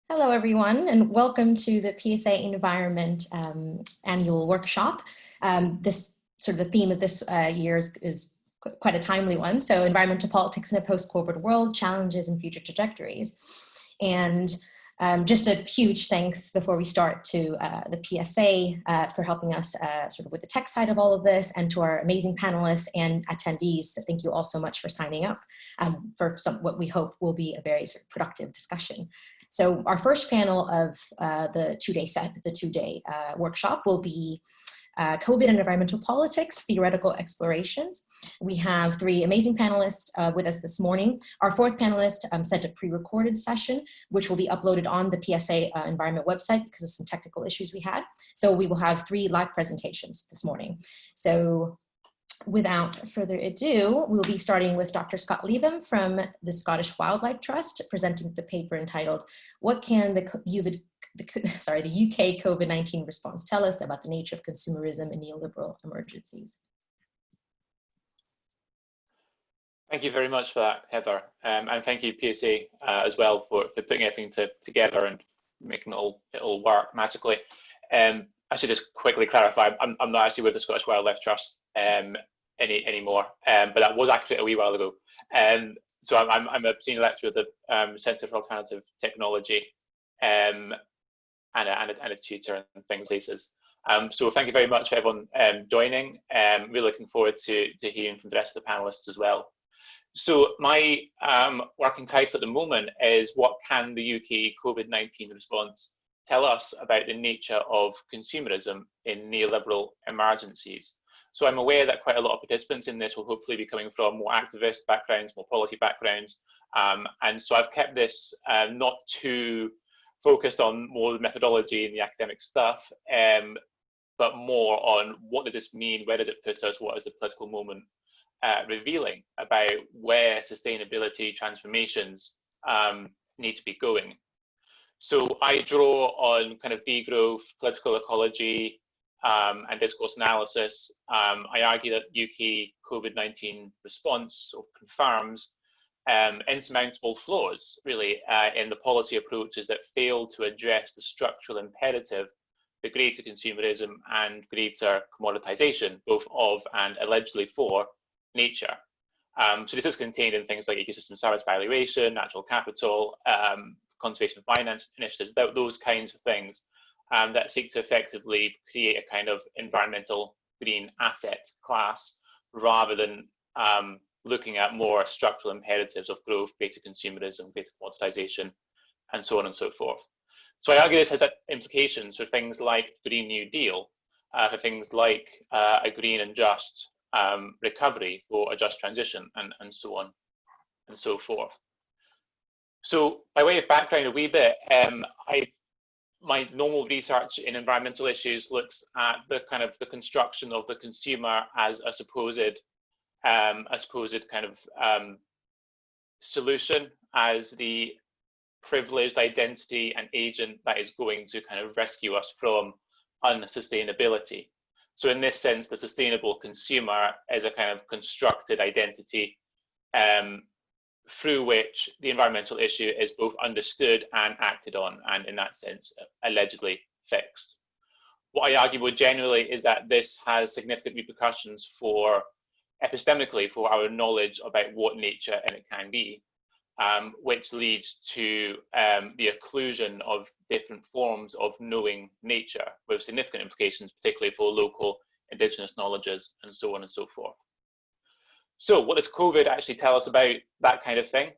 Hello, everyone, and welcome to the PSA Environment annual workshop. This sort of the theme of this year is quite a timely one. So environmental politics in a post-COVID world, challenges and future trajectories. And just a huge thanks before we start to the PSA for helping us sort of with the tech side of all of this, and to our amazing panelists and attendees. So thank you all so much for signing up for what we hope will be a very sort of productive discussion. So our first panel of the two-day workshop will be COVID and environmental politics, theoretical explorations. We have three amazing panelists with us this morning. Our fourth panelist sent a pre-recorded session, which will be uploaded on the PSA environment website because of some technical issues we had. So we will have three live presentations this morning. So without further ado, we'll be starting with Dr. Scott Leatham from the Scottish Wildlife Trust, presenting the paper entitled, "What can the UK COVID-19 response tell us about the nature of consumerism and neoliberal emergencies?" Thank you very much for that, Heather, and thank you, PSA, as well for putting everything together and making it all work magically. I should just quickly clarify, I'm not actually with the Scottish Wildlife Trust anymore, but that was actually a wee while ago. So I'm a senior lecturer at the Centre for Alternative Technology, and a tutor and things places. So thank you very much for everyone joining. Really looking forward to hearing from the rest of the panelists as well. So my working title at the moment is, "What can the UK COVID-19 response tell us about the nature of consumerism in neoliberal emergencies?" So I'm aware that quite a lot of participants in this will hopefully be coming from more activist backgrounds, more policy backgrounds. And so I've kept this not too focused on more the methodology and the academic stuff, but more on what does this mean, where does it put us, what is the political moment revealing about where sustainability transformations need to be going. So I draw on kind of degrowth, political ecology, and discourse analysis. I argue that UK COVID-19 response sort of confirms insurmountable flaws, really, in the policy approaches that fail to address the structural imperative for greater consumerism and greater commoditization, both of and allegedly for nature. So this is contained in things like ecosystem service valuation, natural capital, conservation finance initiatives, those kinds of things that seek to effectively create a kind of environmental green asset class, rather than looking at more structural imperatives of growth, greater consumerism, greater commoditization, and so on and so forth. So I argue this has implications for things like Green New Deal, for things like a green and just recovery, for a just transition, and so on and so forth. So by way of background a wee bit, my normal research in environmental issues looks at the kind of the construction of the consumer as a supposed kind of solution, as the privileged identity and agent that is going to kind of rescue us from unsustainability. So in this sense, the sustainable consumer is a kind of constructed identity through which the environmental issue is both understood and acted on, and in that sense, allegedly fixed. What I argue more generally is that this has significant repercussions for, epistemically, for our knowledge about what nature and it can be, which leads to the occlusion of different forms of knowing nature, with significant implications, particularly for local indigenous knowledges, and so on and so forth. So what does COVID actually tell us about that kind of thing?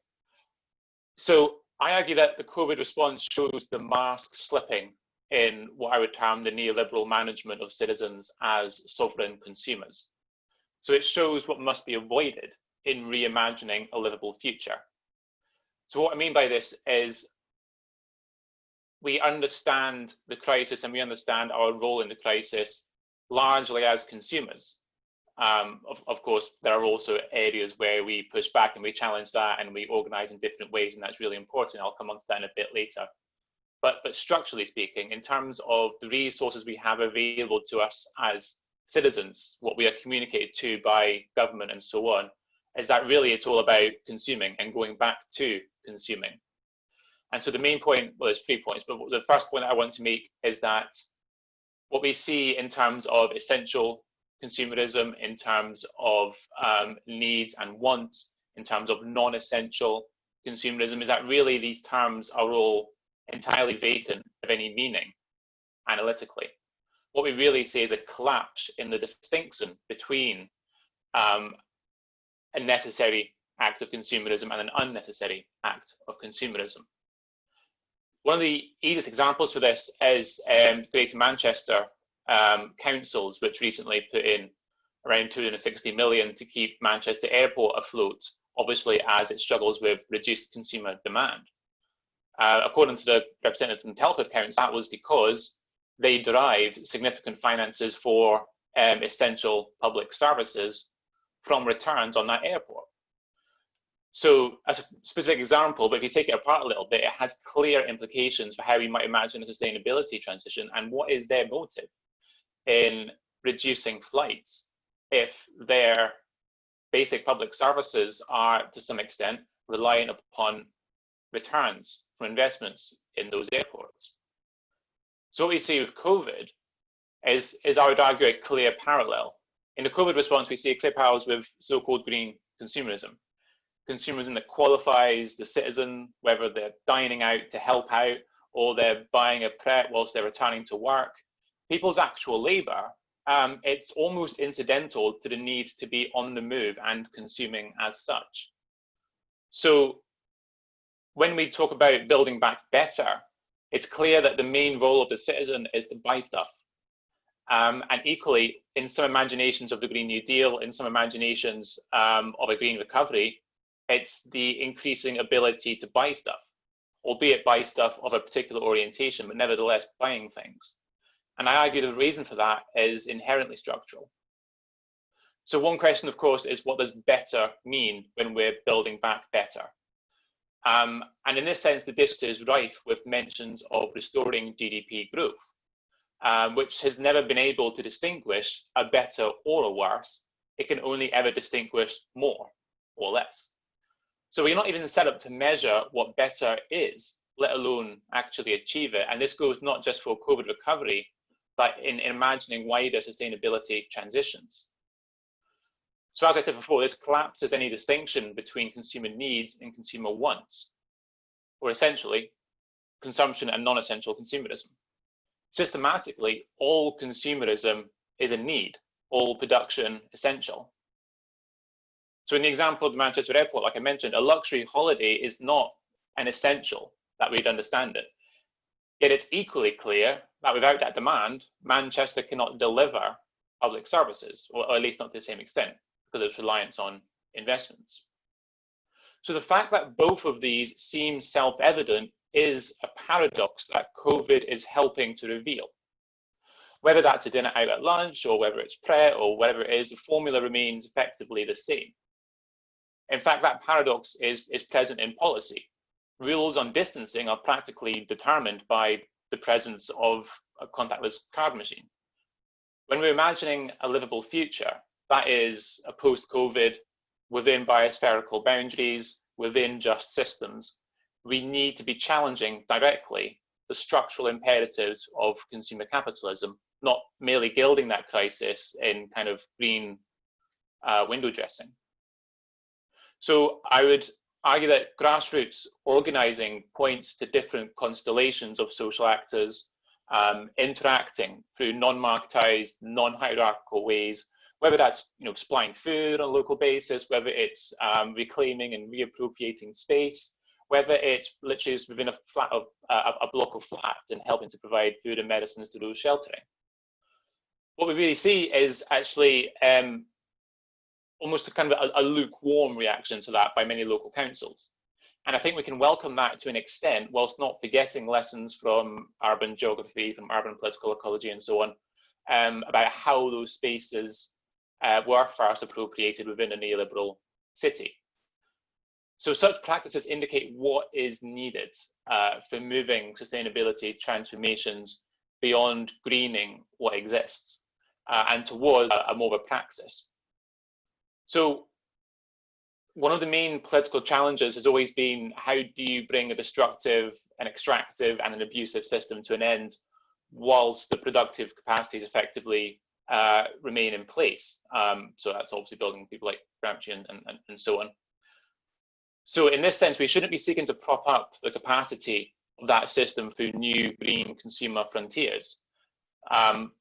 So I argue that the COVID response shows the mask slipping in what I would term the neoliberal management of citizens as sovereign consumers. So it shows what must be avoided in reimagining a livable future. So what I mean by this is, we understand the crisis and we understand our role in the crisis largely as consumers. Of course, there are also areas where we push back and we challenge that and we organize in different ways, and that's really important. I'll come on to that in a bit later. But structurally speaking, in terms of the resources we have available to us as citizens, what we are communicated to by government and so on, is that really it's all about consuming and going back to consuming. And so the main point, well, there's 3 points, but the first point that I want to make is that what we see in terms of essential consumerism, in terms of needs and wants, in terms of non-essential consumerism, is that really these terms are all entirely vacant of any meaning analytically. What we really see is a collapse in the distinction between a necessary act of consumerism and an unnecessary act of consumerism. One of the easiest examples for this is Greater Manchester councils, which recently put in around 260 million to keep Manchester Airport afloat, obviously as it struggles with reduced consumer demand. According to the representative from Telford Council, that was because they derived significant finances for essential public services from returns on that airport. So as a specific example, but if you take it apart a little bit, it has clear implications for how we might imagine a sustainability transition and what is their motive in reducing flights if their basic public services are to some extent reliant upon returns from investments in those airports. So what we see with COVID is I would argue, a clear parallel. In the COVID response, we see a clear parallel with so-called green consumerism. Consumerism that qualifies the citizen, whether they're dining out to help out or they're buying a Pret whilst they're returning to work. People's actual labour, it's almost incidental to the need to be on the move and consuming as such. So when we talk about building back better, it's clear that the main role of the citizen is to buy stuff. And equally, in some imaginations of the Green New Deal, in some imaginations of a green recovery, it's the increasing ability to buy stuff, albeit buy stuff of a particular orientation, but nevertheless buying things. And I argue the reason for that is inherently structural. So one question, of course, is what does better mean when we're building back better? And in this sense, the discourse is rife with mentions of restoring GDP growth, which has never been able to distinguish a better or a worse. It can only ever distinguish more or less. So we're not even set up to measure what better is, let alone actually achieve it. And this goes not just for COVID recovery, but in imagining wider sustainability transitions. So as I said before, this collapses any distinction between consumer needs and consumer wants, or essentially consumption and non-essential consumerism. Systematically, all consumerism is a need, all production essential. So in the example of the Manchester Airport, like I mentioned, a luxury holiday is not an essential that we'd understand it. Yet it's equally clear that without that demand, Manchester cannot deliver public services, or at least not to the same extent, because of its reliance on investments. So the fact that both of these seem self-evident is a paradox that COVID is helping to reveal. Whether that's a dinner out at lunch, or whether it's Pret, or whatever it is, the formula remains effectively the same. In fact, that paradox is present in policy. Rules on distancing are practically determined by the presence of a contactless card machine. When we're imagining a livable future, that is a post-COVID, within biospherical boundaries, within just systems, we need to be challenging directly the structural imperatives of consumer capitalism, not merely gilding that crisis in kind of green window dressing. So I would argue that grassroots organizing points to different constellations of social actors interacting through non-marketized, non-hierarchical ways, whether that's supplying food on a local basis, whether it's reclaiming and reappropriating space, whether it's literally just within a flat of a block of flats and helping to provide food and medicines to those sheltering. What we really see is actually almost a kind of a lukewarm reaction to that by many local councils. And I think we can welcome that to an extent, whilst not forgetting lessons from urban geography, from urban political ecology and so on, about how those spaces were first appropriated within a neoliberal city. So such practices indicate what is needed for moving sustainability transformations beyond greening what exists and towards a more of a praxis. So one of the main political challenges has always been, how do you bring a destructive, an extractive and an abusive system to an end whilst the productive capacities effectively remain in place? So that's obviously building people like Gramsci and so on. So in this sense, we shouldn't be seeking to prop up the capacity of that system through new green consumer frontiers,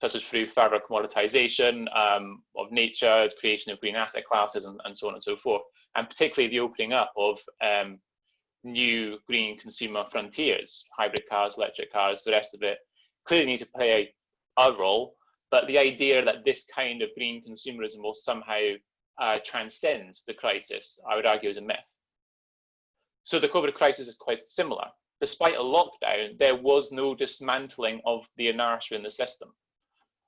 such as through further commoditization of nature, creation of green asset classes, and so on and so forth, and particularly the opening up of new green consumer frontiers, hybrid cars, electric cars, the rest of it, clearly need to play a role, but the idea that this kind of green consumerism will somehow transcend the crisis, I would argue, is a myth. So the COVID crisis is quite similar. Despite a lockdown, there was no dismantling of the inertia in the system.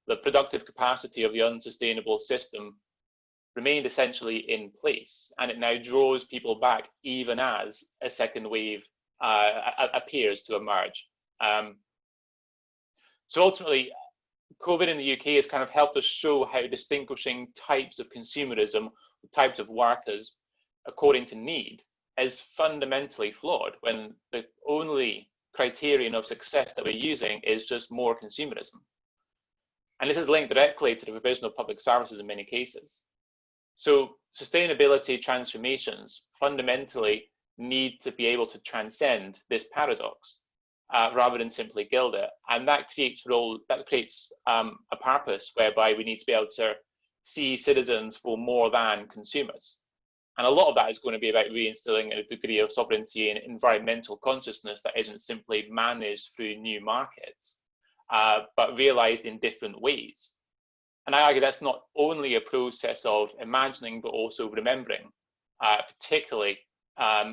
The productive capacity of the unsustainable system remained essentially in place, and it now draws people back even as a second wave appears to emerge. So ultimately, COVID in the UK has kind of helped us show how distinguishing types of consumerism, types of workers, according to need, is fundamentally flawed when the only criterion of success that we're using is just more consumerism. And this is linked directly to the provision of public services in many cases. So sustainability transformations fundamentally need to be able to transcend this paradox rather than simply gild it. And that creates a purpose whereby we need to be able to see citizens for more than consumers. And a lot of that is going to be about reinstilling a degree of sovereignty and environmental consciousness that isn't simply managed through new markets, but realized in different ways. And I argue that's not only a process of imagining, but also remembering, particularly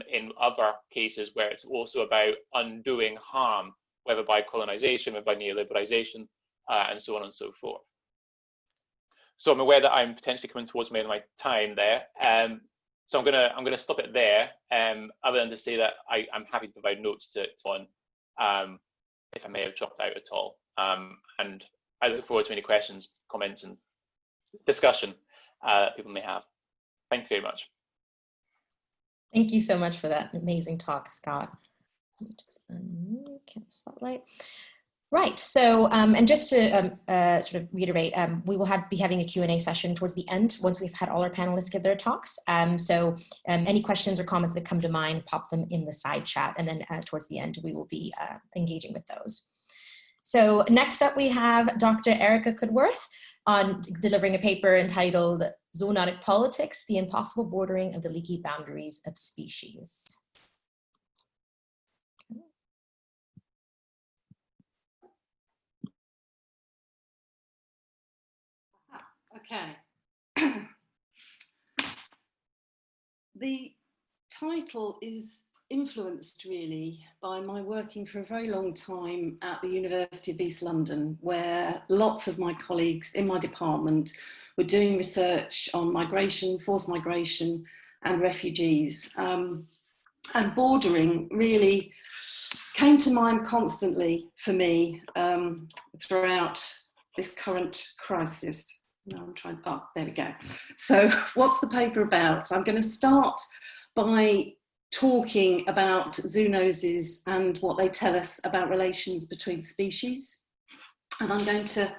in other cases where it's also about undoing harm, whether by colonization, whether by neoliberalization, and so on and so forth. So I'm aware that I'm potentially coming towards the end of my time there. So I'm gonna stop it there, other than to say that I'm happy to provide notes to on if I may have dropped out at all. And I look forward to any questions, comments, and discussion that people may have. Thank you very much. Thank you so much for that amazing talk, Scott. Let me just unmute spotlight. Right, so, and just to sort of reiterate, we will be having a Q&A session towards the end once we've had all our panelists give their talks. So any questions or comments that come to mind, pop them in the side chat, and then towards the end, we will be engaging with those. So next up, we have Dr. Erika Cudworth on delivering a paper entitled Zoonotic Politics, the Impossible Bordering of the Leaky Boundaries of Species. Okay. The title is influenced really by my working for a very long time at the University of East London, where lots of my colleagues in my department were doing research on migration, forced migration, and refugees. And bordering really came to mind constantly for me throughout this current crisis. No, I'm trying, oh, there we go. So what's the paper about? I'm going to start by talking about zoonoses and what they tell us about relations between species. And I'm going to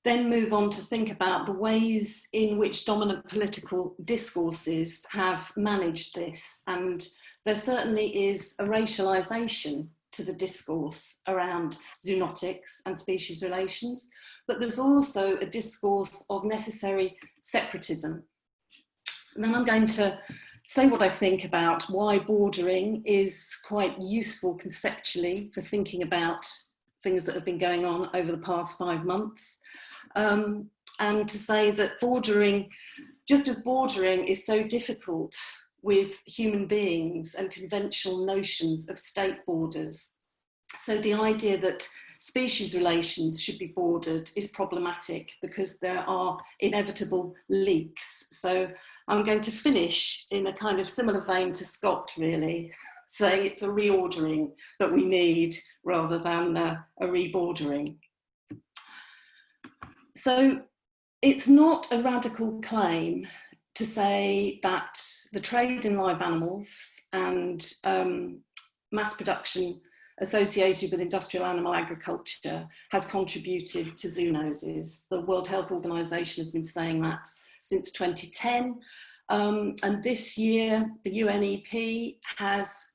then move on to think about the ways in which dominant political discourses have managed this. And there certainly is a racialization to the discourse around zoonotics and species relations, but there's also a discourse of necessary separatism. And then I'm going to say what I think about why bordering is quite useful conceptually for thinking about things that have been going on over the past 5 months. And to say that bordering, just as bordering is so difficult with human beings and conventional notions of state borders, so the idea that species relations should be bordered is problematic because there are inevitable leaks. So I'm going to finish in a kind of similar vein to Scott, really, saying it's a reordering that we need rather than a rebordering. So it's not a radical claim to say that the trade in live animals and mass production associated with industrial animal agriculture has contributed to zoonoses. The World Health Organization has been saying that since 2010. And this year, the UNEP has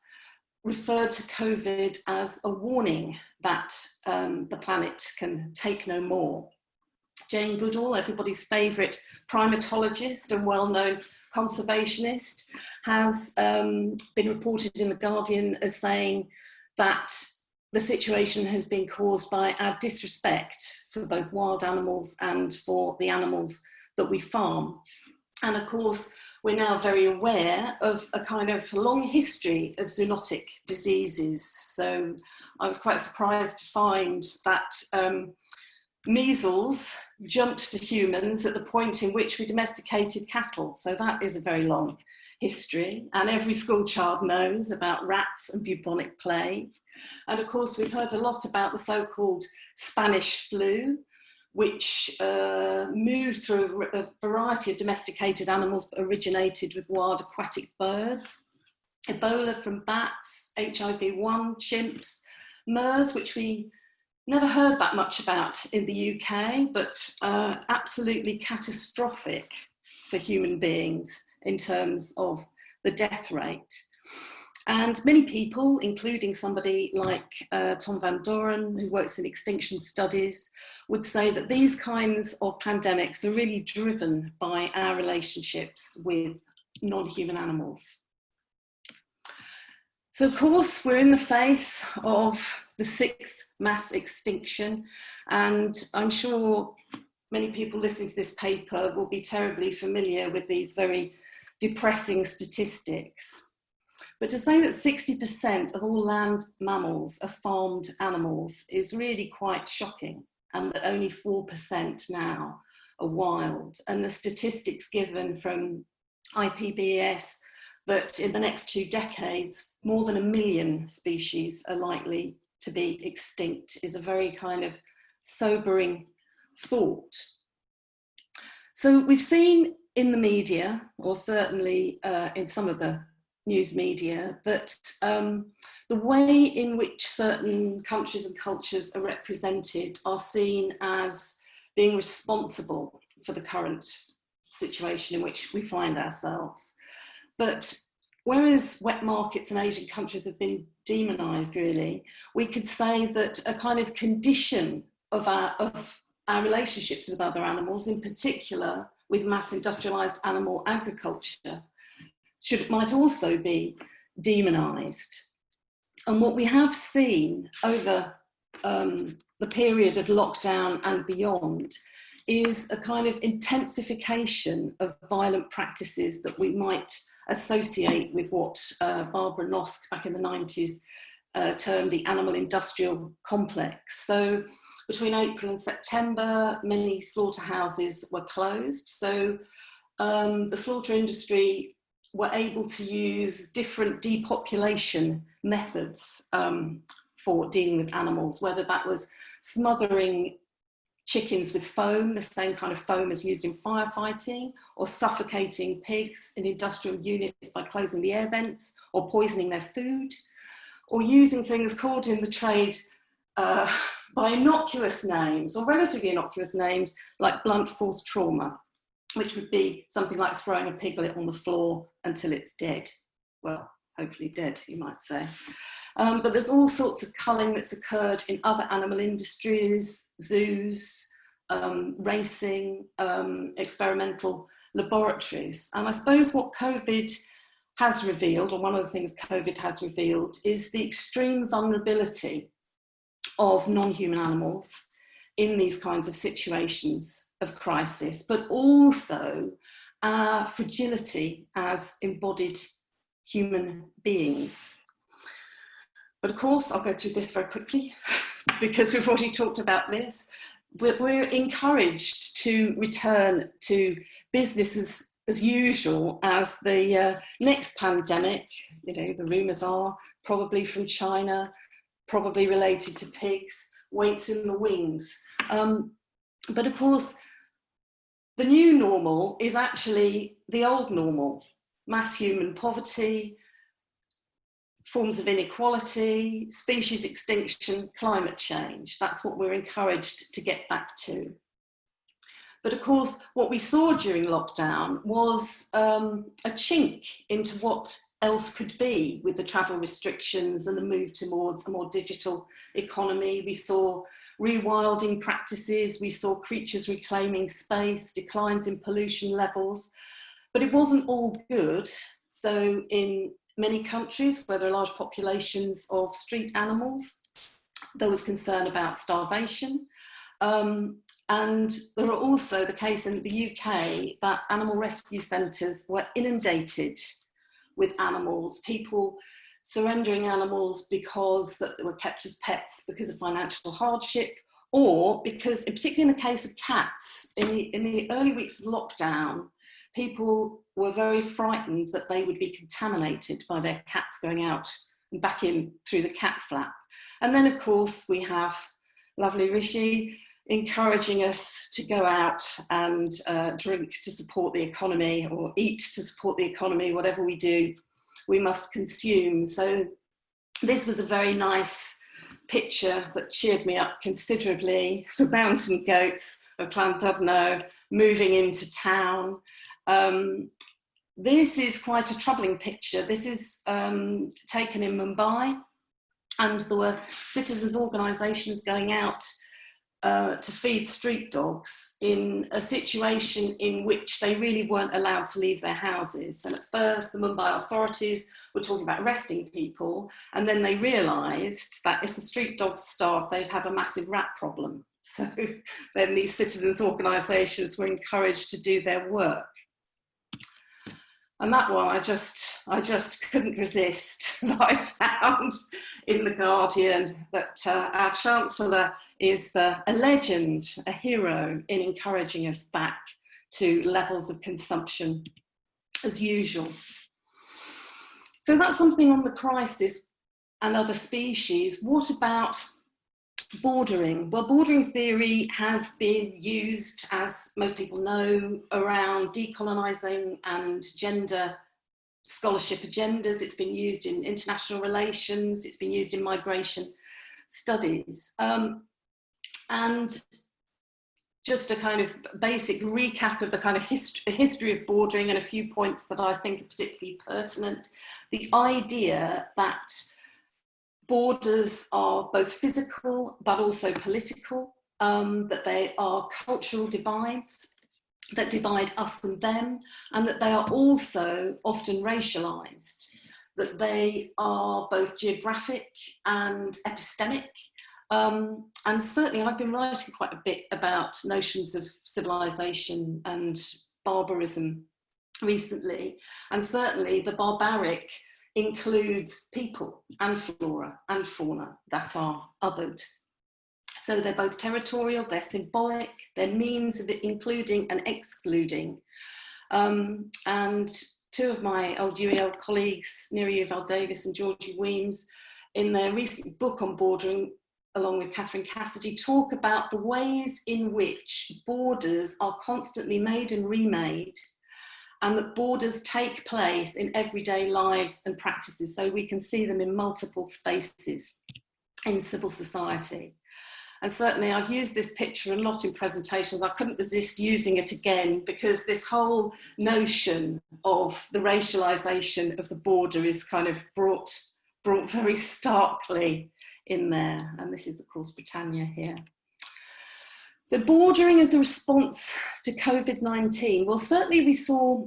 referred to COVID as a warning that the planet can take no more. Jane Goodall, everybody's favourite primatologist and well-known conservationist, has been reported in The Guardian as saying that the situation has been caused by our disrespect for both wild animals and for the animals that we farm. And of course, we're now very aware of a kind of long history of zoonotic diseases. So I was quite surprised to find that measles jumped to humans at the point in which we domesticated cattle. So that is a very long history. And every school child knows about rats and bubonic plague. And of course, we've heard a lot about the so-called Spanish flu, which moved through a variety of domesticated animals, but originated with wild aquatic birds. Ebola from bats, HIV-1, chimps, MERS, which we never heard that much about in the UK, but absolutely catastrophic for human beings in terms of the death rate. And many people, including somebody like Tom van Doren, who works in extinction studies, would say that these kinds of pandemics are really driven by our relationships with non-human animals. So of course, we're in the face of the 6th mass extinction, and I'm sure many people listening to this paper will be terribly familiar with these very depressing statistics. But to say that 60% of all land mammals are farmed animals is really quite shocking, and that only 4% now are wild. And the statistics given from IPBES that in the next 2 decades, more than 1 million species are likely to be extinct is a very kind of sobering thought. So we've seen in the media, or certainly in some of the news media, that the way in which certain countries and cultures are represented are seen as being responsible for the current situation in which we find ourselves. But whereas wet markets in Asian countries have been demonised, really, we could say that a kind of condition of our relationships with other animals, in particular with mass industrialised animal agriculture, might also be demonised. And what we have seen over the period of lockdown and beyond is a kind of intensification of violent practices that we might associate with what Barbara Nosk back in the 90s termed the animal industrial complex. So between April and September, many slaughterhouses were closed. So the slaughter industry were able to use different depopulation methods for dealing with animals, whether that was smothering chickens with foam, the same kind of foam as used in firefighting, or suffocating pigs in industrial units by closing the air vents or poisoning their food, or using things called in the trade by innocuous names or relatively innocuous names like blunt force trauma, which would be something like throwing a piglet on the floor until it's dead. Well, hopefully dead, you might say. But there's all sorts of culling that's occurred in other animal industries, zoos, racing, experimental laboratories. And I suppose what COVID has revealed, or one of the things COVID has revealed, is the extreme vulnerability of non-human animals in these kinds of situations of crisis, but also our fragility as embodied human beings. But of course, I'll go through this very quickly because we've already talked about this. We're encouraged to return to business as usual as the next pandemic, you know, the rumours are probably from China, probably related to pigs, waits in the wings. But of course, the new normal is actually the old normal: mass human poverty, forms of inequality, species extinction, climate change. That's what we're encouraged to get back to. But of course, what we saw during lockdown was a chink into what else could be with the travel restrictions and the move towards a more digital economy. We saw rewilding practices, we saw creatures reclaiming space, declines in pollution levels, but it wasn't all good. So in many countries where there are large populations of street animals, there was concern about starvation. And there are also the case in the UK that animal rescue centres were inundated with animals, people surrendering animals because that they were kept as pets because of financial hardship, or because, particularly in the case of cats, in the early weeks of lockdown, people were very frightened that they would be contaminated by their cats going out and back in through the cat flap. And then, of course, we have lovely Rishi encouraging us to go out and drink to support the economy, or eat to support the economy. Whatever we do, we must consume. So this was a very nice picture that cheered me up considerably. The mountain goats of Llandudno moving into town. This is quite a troubling picture. This is taken in Mumbai, and there were citizens' organisations going out to feed street dogs in a situation in which they really weren't allowed to leave their houses. And at first, the Mumbai authorities were talking about arresting people, and then they realised that if the street dogs starved, they'd have a massive rat problem. So then these citizens' organisations were encouraged to do their work. And that one, I just couldn't resist. I found in The Guardian that our Chancellor is a legend, a hero in encouraging us back to levels of consumption as usual. So that's something on the crisis and other species. What about bordering? Well, bordering theory has been used, as most people know, around decolonising and gender scholarship agendas. It's been used in international relations, it's been used in migration studies. And just a kind of basic recap of the kind of history of bordering, and a few points that I think are particularly pertinent. The idea that borders are both physical but also political, that they are cultural divides that divide us and them, and that they are also often racialized, that they are both geographic and epistemic. And certainly I've been writing quite a bit about notions of civilization and barbarism recently, and certainly the barbaric includes people and flora and fauna that are othered. So they're both territorial, they're symbolic, they're means of including and excluding. And two of my old UEL colleagues, Neri Yuval-Davis and Georgie Weems, in their recent book on bordering, along with Catherine Cassidy, talk about the ways in which borders are constantly made and remade, and that borders take place in everyday lives and practices. So we can see them in multiple spaces in civil society. And certainly I've used this picture a lot in presentations. I couldn't resist using it again, because this whole notion of the racialization of the border is kind of brought very starkly in there. And this is, of course, Britannia here. So bordering as a response to COVID-19. Well, certainly we saw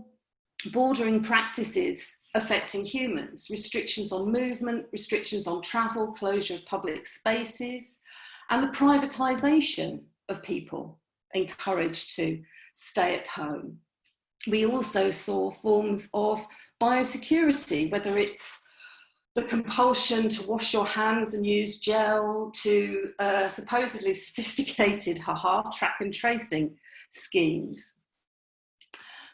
bordering practices affecting humans, restrictions on movement, restrictions on travel, closure of public spaces, and the privatisation of people encouraged to stay at home. We also saw forms of biosecurity, whether it's the compulsion to wash your hands and use gel, to supposedly sophisticated track and tracing schemes.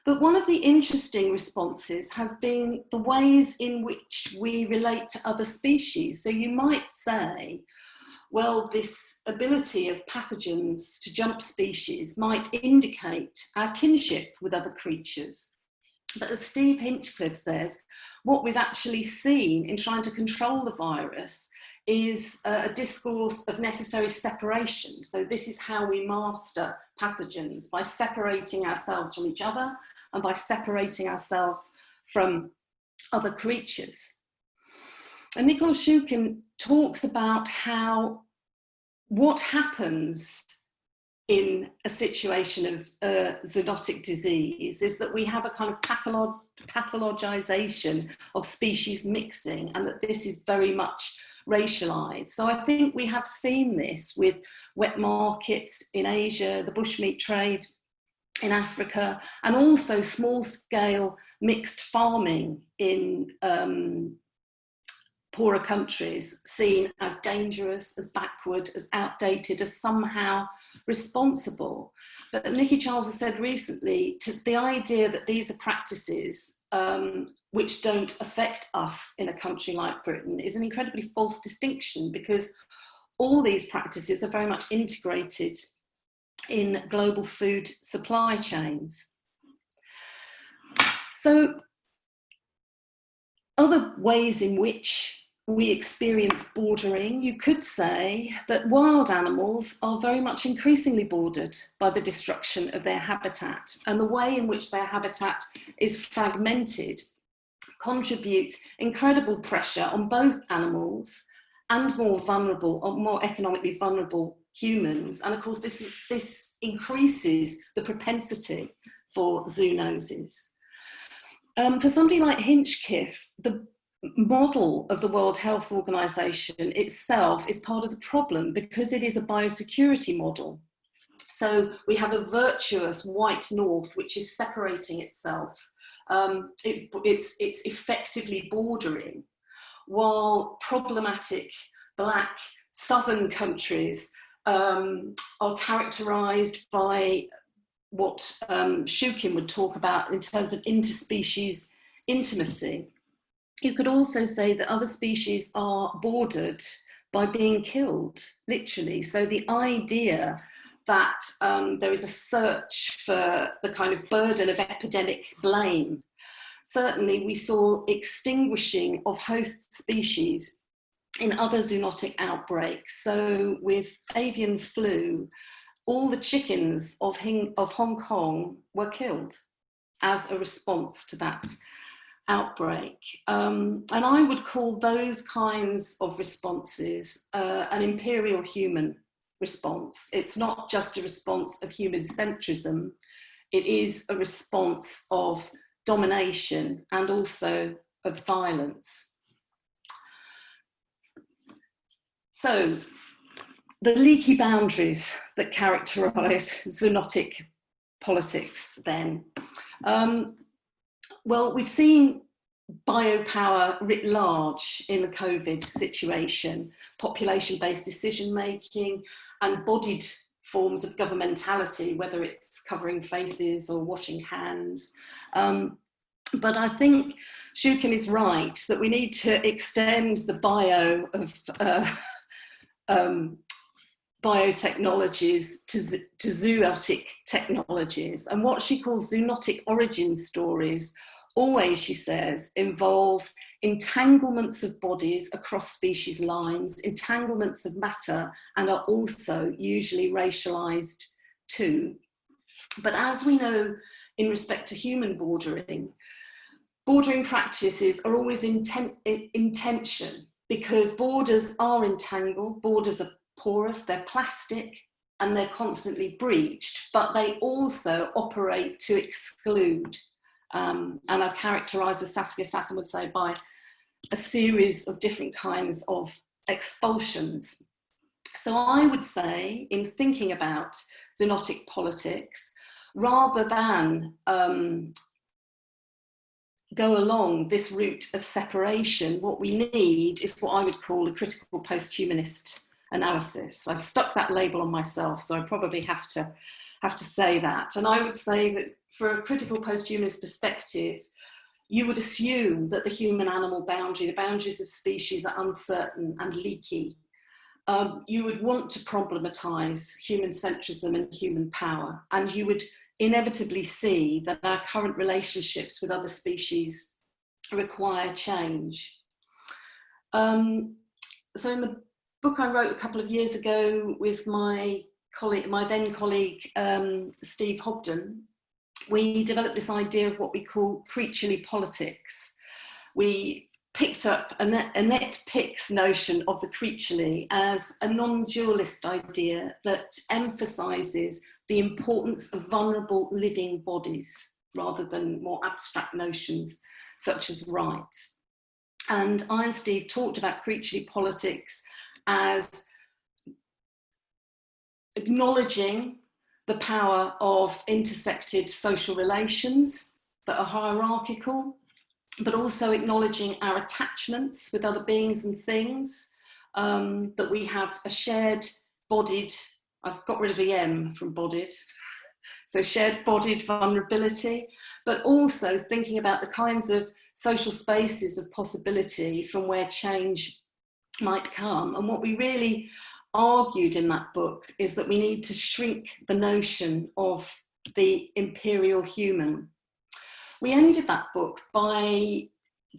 But one of the interesting responses has been the ways in which we relate to other species. So you might say, well, this ability of pathogens to jump species might indicate our kinship with other creatures. But as Steve Hinchcliffe says, what we've actually seen in trying to control the virus is a discourse of necessary separation. So this is how we master pathogens, by separating ourselves from each other and by separating ourselves from other creatures. And Nicole Shukin talks about how what happens in a situation of zoonotic disease is that we have a kind of pathologization of species mixing, and that this is very much racialized. So I think we have seen this with wet markets in Asia, the bushmeat trade in Africa, and also small-scale mixed farming in poorer countries, seen as dangerous, as backward, as outdated, as somehow responsible. But Nikki Charles has said recently, the idea that these are practices which don't affect us in a country like Britain is an incredibly false distinction, because all these practices are very much integrated in global food supply chains. So other ways in which we experience bordering, you could say that wild animals are very much increasingly bordered by the destruction of their habitat, and the way in which their habitat is fragmented contributes incredible pressure on both animals and more vulnerable, or more economically vulnerable humans. And of course, this increases the propensity for zoonoses. For somebody like Hinchcliffe, the model of the World Health Organization itself is part of the problem, because it is a biosecurity model. So we have a virtuous white north which is separating itself. It's effectively bordering, while problematic black southern countries are characterized by what Shukin would talk about in terms of interspecies intimacy. You could also say that other species are bordered by being killed, literally. So the idea that there is a search for the kind of burden of epidemic blame. Certainly we saw extinguishing of host species in other zoonotic outbreaks. So with avian flu, all the chickens of Hong Kong were killed as a response to that outbreak. And I would call those kinds of responses an imperial human response. It's not just a response of human centrism, it is a response of domination and also of violence. So, the leaky boundaries that characterize zoonotic politics then. Well, we've seen biopower writ large in the COVID situation, population-based decision-making and embodied forms of governmentality, whether it's covering faces or washing hands. But I think Shukin is right that we need to extend the bio of biotechnologies to zoonotic technologies. And what she calls zoonotic origin stories always, she says, involve entanglements of bodies across species lines, entanglements of matter, and are also usually racialized too. But as we know in respect to human bordering practices are always in tension, because borders are entangled, borders are porous, they're plastic, and they're constantly breached, but they also operate to exclude. And are characterised, as Saskia Sassen would say, by a series of different kinds of expulsions. So I would say, in thinking about zoonotic politics, rather than go along this route of separation, what we need is what I would call a critical post-humanist analysis. I've stuck that label on myself, so I probably have to say that. And I would say that for a critical post-humanist perspective, you would assume that the human-animal boundary, the boundaries of species, are uncertain and leaky. you would want to problematize human centrism and human power, and you would inevitably see that our current relationships with other species require change. So in the book I wrote a couple of years ago with my then colleague, Steve Hobden, we developed this idea of what we call creaturely politics. We picked up Annette Pick's notion of the creaturely as a non-dualist idea that emphasizes the importance of vulnerable living bodies rather than more abstract notions such as rights. And I and Steve talked about creaturely politics as acknowledging the power of intersected social relations that are hierarchical, but also acknowledging our attachments with other beings and things, that we have a shared bodied, I've got rid of the M from bodied, so shared bodied vulnerability, but also thinking about the kinds of social spaces of possibility from where change might come. And what we really argued in that book is that we need to shrink the notion of the imperial human. We ended that book by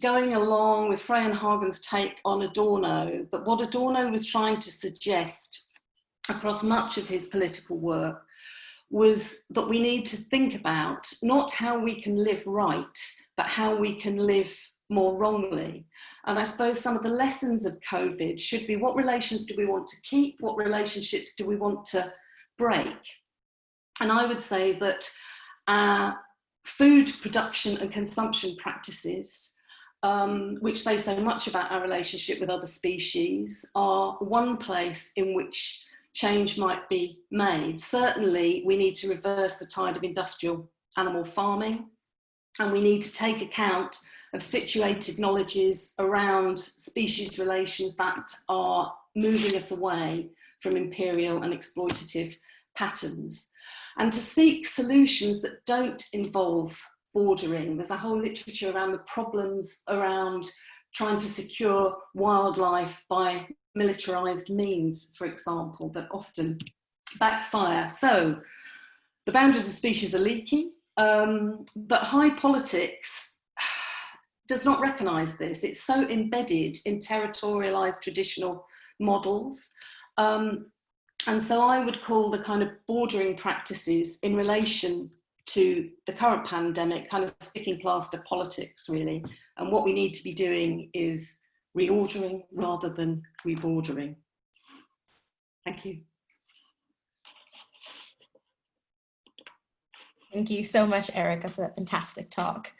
going along with Frey and Hagen's take on Adorno, that what Adorno was trying to suggest across much of his political work was that we need to think about not how we can live right, but how we can live more wrongly. And I suppose some of the lessons of COVID should be, what relations do we want to keep? What relationships do we want to break? And I would say that food production and consumption practices, which say so much about our relationship with other species, are one place in which change might be made. Certainly, we need to reverse the tide of industrial animal farming, and we need to take account of situated knowledges around species relations that are moving us away from imperial and exploitative patterns, and to seek solutions that don't involve bordering. There's a whole literature around the problems around trying to secure wildlife by militarized means, for example, that often backfire. So the boundaries of species are leaky, but high politics does not recognize this. It's so embedded in territorialized traditional models. And so I would call the kind of bordering practices in relation to the current pandemic kind of sticking plaster politics, really. And what we need to be doing is reordering rather than rebordering. Thank you. Thank you so much, Erika, for that fantastic talk.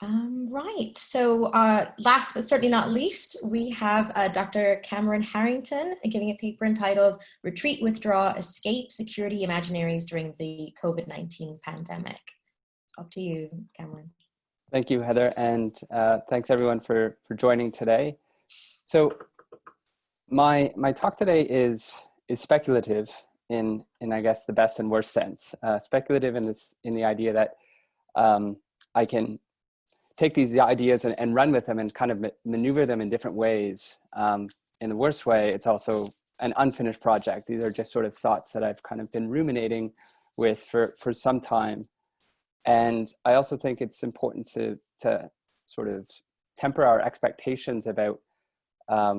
Right, so last but certainly not least, we have Dr. Cameron Harrington giving a paper entitled Retreat, Withdraw, Escape Security Imaginaries During the COVID-19 Pandemic. Up to you, Cameron. Thank you, Heather, and thanks everyone for joining today. So my talk today is speculative in I guess the best and worst sense. Speculative in the idea that I can take these ideas and run with them and kind of maneuver them in different ways. In the worst way, it's also an unfinished project. These are just sort of thoughts that I've kind of been ruminating with for some time. And I also think it's important to sort of temper our expectations about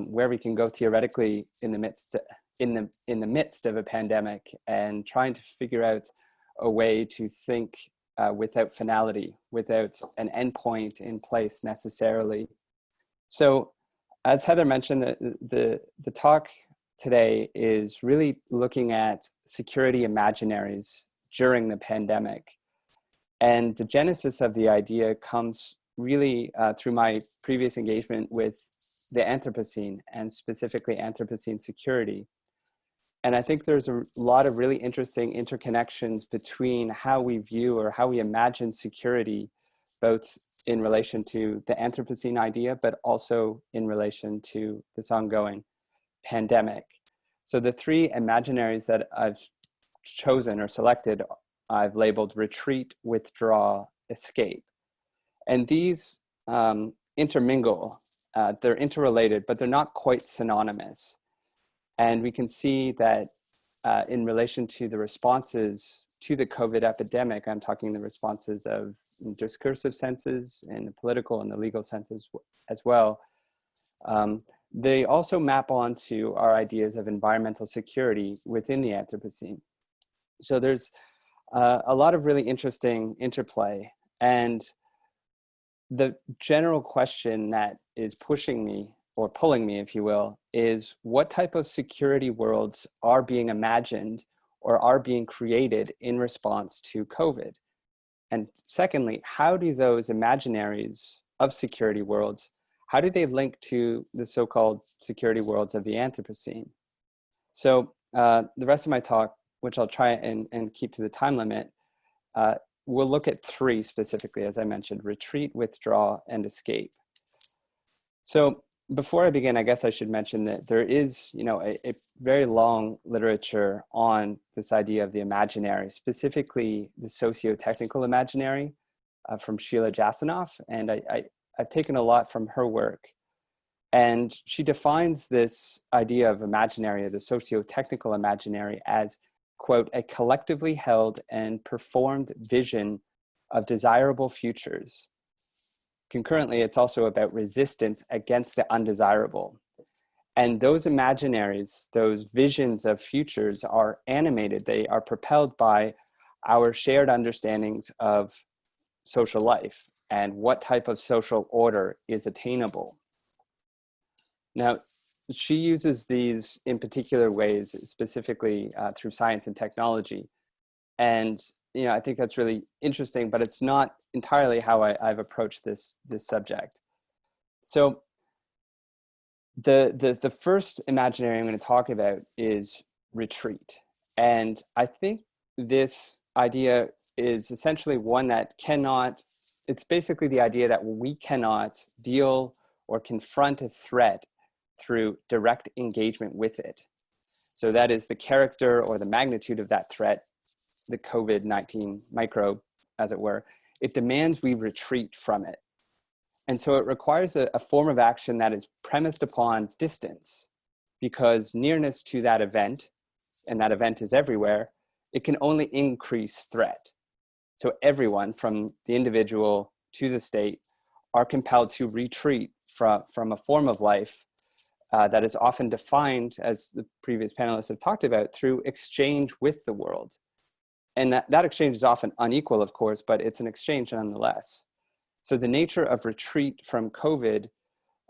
where we can go theoretically in the midst of a pandemic, and trying to figure out a way to think without finality, without an endpoint in place necessarily. So, as Heather mentioned, the talk today is really looking at security imaginaries during the pandemic. And the genesis of the idea comes really through my previous engagement with the Anthropocene, and specifically Anthropocene security. And I think there's a lot of really interesting interconnections between how we view or how we imagine security, both in relation to the Anthropocene idea, but also in relation to this ongoing pandemic. So the three imaginaries that I've chosen or selected, I've labeled retreat, withdraw, escape. And these intermingle, they're interrelated, but they're not quite synonymous. And we can see that in relation to the responses to the COVID epidemic, I'm talking the responses of discursive senses and the political and the legal senses as well. They also map onto our ideas of environmental security within the Anthropocene. So there's a lot of really interesting interplay. And the general question that is pushing me, or pulling me, if you will, is what type of security worlds are being imagined or are being created in response to COVID? And secondly, how do those imaginaries of security worlds, how do they link to the so-called security worlds of the Anthropocene? So the rest of my talk, which I'll try and keep to the time limit, we'll look at three specifically, as I mentioned: retreat, withdraw, and escape. So before I begin, I guess I should mention that there is, a very long literature on this idea of the imaginary, specifically the socio-technical imaginary from Sheila Jasanoff. And I've taken a lot from her work. And she defines this idea of imaginary, the socio-technical imaginary, as, quote, a collectively held and performed vision of desirable futures. Concurrently, it's also about resistance against the undesirable. And those imaginaries, those visions of futures are animated. They are propelled by our shared understandings of social life and what type of social order is attainable. Now, she uses these in particular ways, specifically through science and technology. And I think that's really interesting, but it's not entirely how I've approached this subject. So the first imaginary I'm going to talk about is retreat. And I think this idea is essentially one that it's basically the idea that we cannot deal or confront a threat through direct engagement with it. So that is the character or the magnitude of that threat, the COVID-19 microbe, as it were. It demands we retreat from it. And so it requires a form of action that is premised upon distance, because nearness to that event, and that event is everywhere, it can only increase threat. So everyone, from the individual to the state, are compelled to retreat from a form of life that is often defined, as the previous panelists have talked about, through exchange with the world. And that exchange is often unequal, of course, but it's an exchange nonetheless. So the nature of retreat from COVID,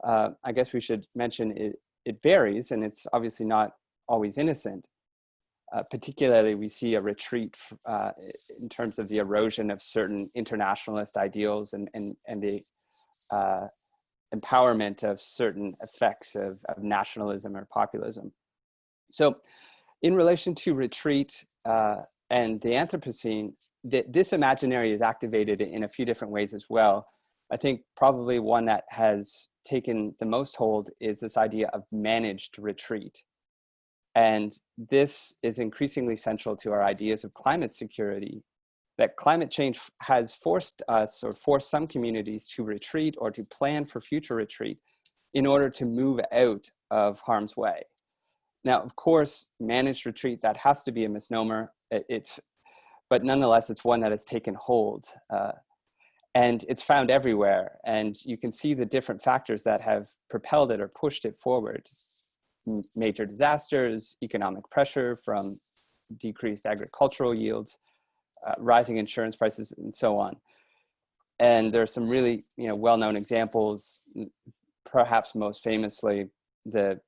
I guess we should mention it varies, and it's obviously not always innocent. Particularly, we see a retreat in terms of the erosion of certain internationalist ideals and the empowerment of certain effects of nationalism or populism. So in relation to retreat and the Anthropocene, this imaginary is activated in a few different ways as well. I think probably one that has taken the most hold is this idea of managed retreat. And this is increasingly central to our ideas of climate security, that climate change has forced us, or forced some communities, to retreat or to plan for future retreat in order to move out of harm's way. Now, of course, managed retreat, that has to be a misnomer. But nonetheless, it's one that has taken hold. And it's found everywhere. And you can see the different factors that have propelled it or pushed it forward. Major disasters, economic pressure from decreased agricultural yields, rising insurance prices, and so on. And there are some really well-known examples, perhaps most famously, the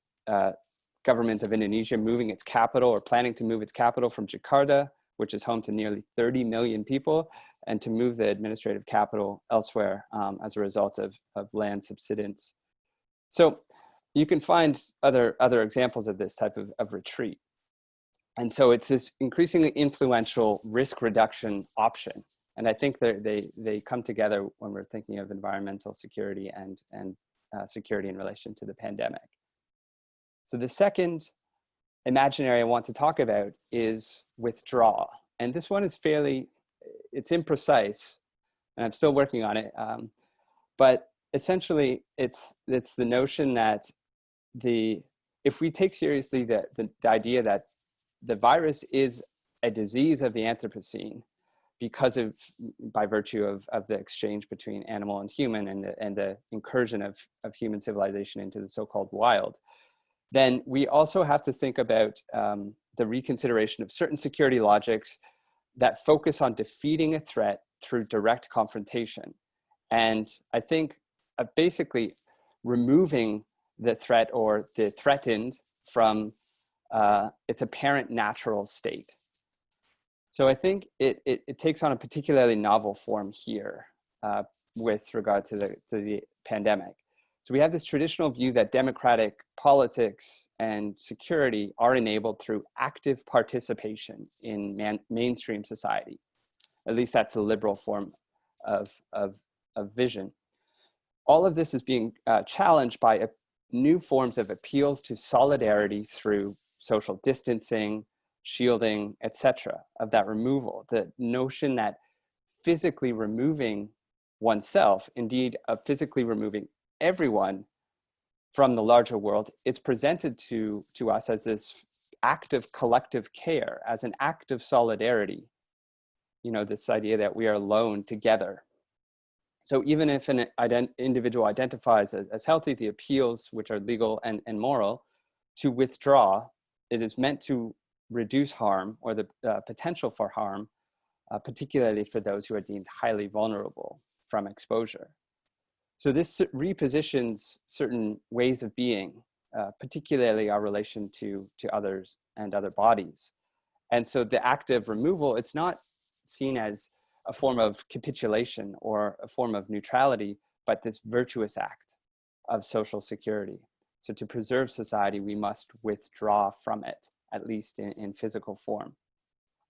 government of Indonesia moving its capital, or planning to move its capital, from Jakarta, which is home to nearly 30 million people, and to move the administrative capital elsewhere as a result of land subsidence. So you can find other examples of this type of retreat. And so it's this increasingly influential risk reduction option. And I think they come together when we're thinking of environmental security and security in relation to the pandemic. So the second imaginary I want to talk about is withdraw. And this one is it's imprecise, and I'm still working on it. But essentially, it's the notion that if we take seriously the idea that the virus is a disease of the Anthropocene because of, by virtue of the exchange between animal and human and the incursion of human civilization into the so-called wild, then we also have to think about the reconsideration of certain security logics that focus on defeating a threat through direct confrontation. And I think basically removing the threat or the threatened from its apparent natural state. So I think it takes on a particularly novel form here with regard to the pandemic. So we have this traditional view that democratic politics and security are enabled through active participation in mainstream society. At least that's a liberal form of vision. All of this is being challenged by new forms of appeals to solidarity through social distancing, shielding, etc., of that removal. The notion that physically removing oneself, indeed of physically removing everyone from the larger world, it's presented to us as this act of collective care, as an act of solidarity. You know, this idea that we are alone together. So even if an individual identifies as healthy, the appeals, which are legal and moral, to withdraw, it is meant to reduce harm or the potential for harm, particularly for those who are deemed highly vulnerable from exposure. So this repositions certain ways of being, particularly our relation to others and other bodies. And so the act of removal, it's not seen as a form of capitulation or a form of neutrality, but this virtuous act of social security. So to preserve society, we must withdraw from it, at least in physical form.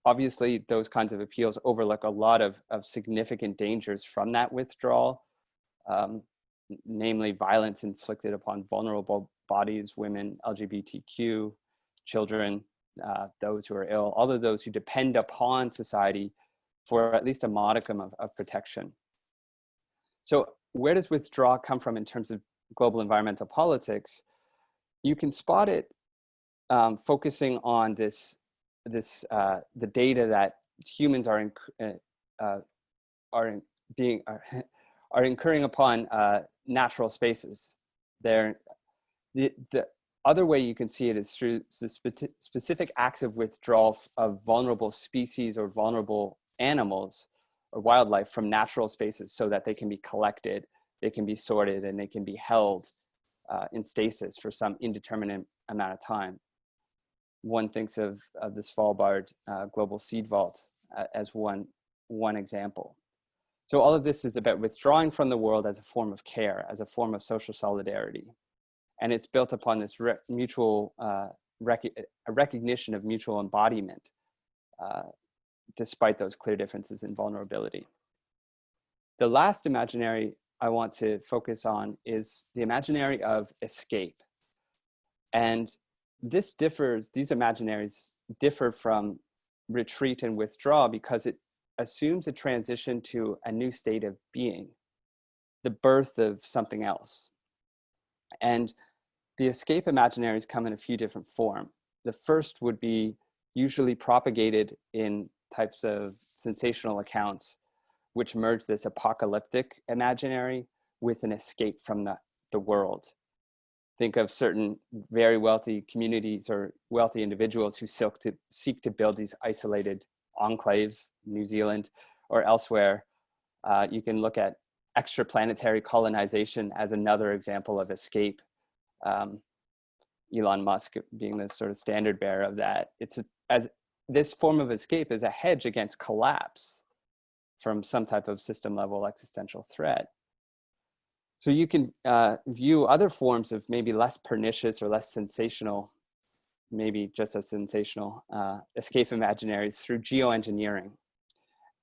Obviously, those kinds of appeals overlook a lot of significant dangers from that withdrawal, namely violence inflicted upon vulnerable bodies, women, LGBTQ, children, those who are ill, all of those who depend upon society for at least a modicum of protection. So where does withdrawal come from in terms of global environmental politics? You can spot it focusing on the data that humans are incurring upon natural spaces. The other way you can see it is through the specific acts of withdrawal of vulnerable species or vulnerable animals or wildlife from natural spaces so that they can be collected, they can be sorted, and they can be held in stasis for some indeterminate amount of time. One thinks of the Svalbard global seed vault as one example. So all of this is about withdrawing from the world as a form of care, as a form of social solidarity. And it's built upon this mutual recognition of mutual embodiment, despite those clear differences in vulnerability. The last imaginary I want to focus on is the imaginary of escape. And these imaginaries differ from retreat and withdrawal because it assumes a transition to a new state of being, the birth of something else. And the escape imaginaries come in a few different forms. The first would be usually propagated in types of sensational accounts, which merge this apocalyptic imaginary with an escape from the world. Think of certain very wealthy communities or wealthy individuals who seek to build these isolated enclaves, New Zealand or elsewhere. You can look at extraplanetary colonization as another example of escape. Elon Musk being the sort of standard bearer of that. This form of escape is a hedge against collapse from some type of system level existential threat. So you can view other forms of maybe less pernicious or less sensational, maybe just as sensational, escape imaginaries through geoengineering.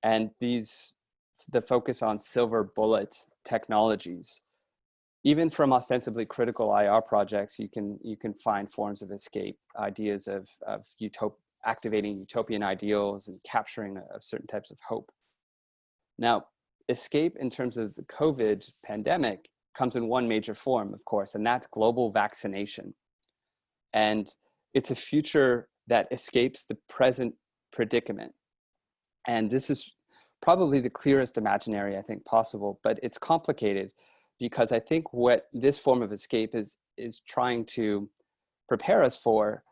And the focus on silver bullet technologies. Even from ostensibly critical IR projects, you can find forms of escape, ideas of activating utopian ideals and capturing of certain types of hope. Now, escape in terms of the COVID pandemic comes in one major form, of course, and that's global vaccination. And it's a future that escapes the present predicament. And this is probably the clearest imaginary I think possible, but it's complicated because I think what this form of escape is trying to prepare us for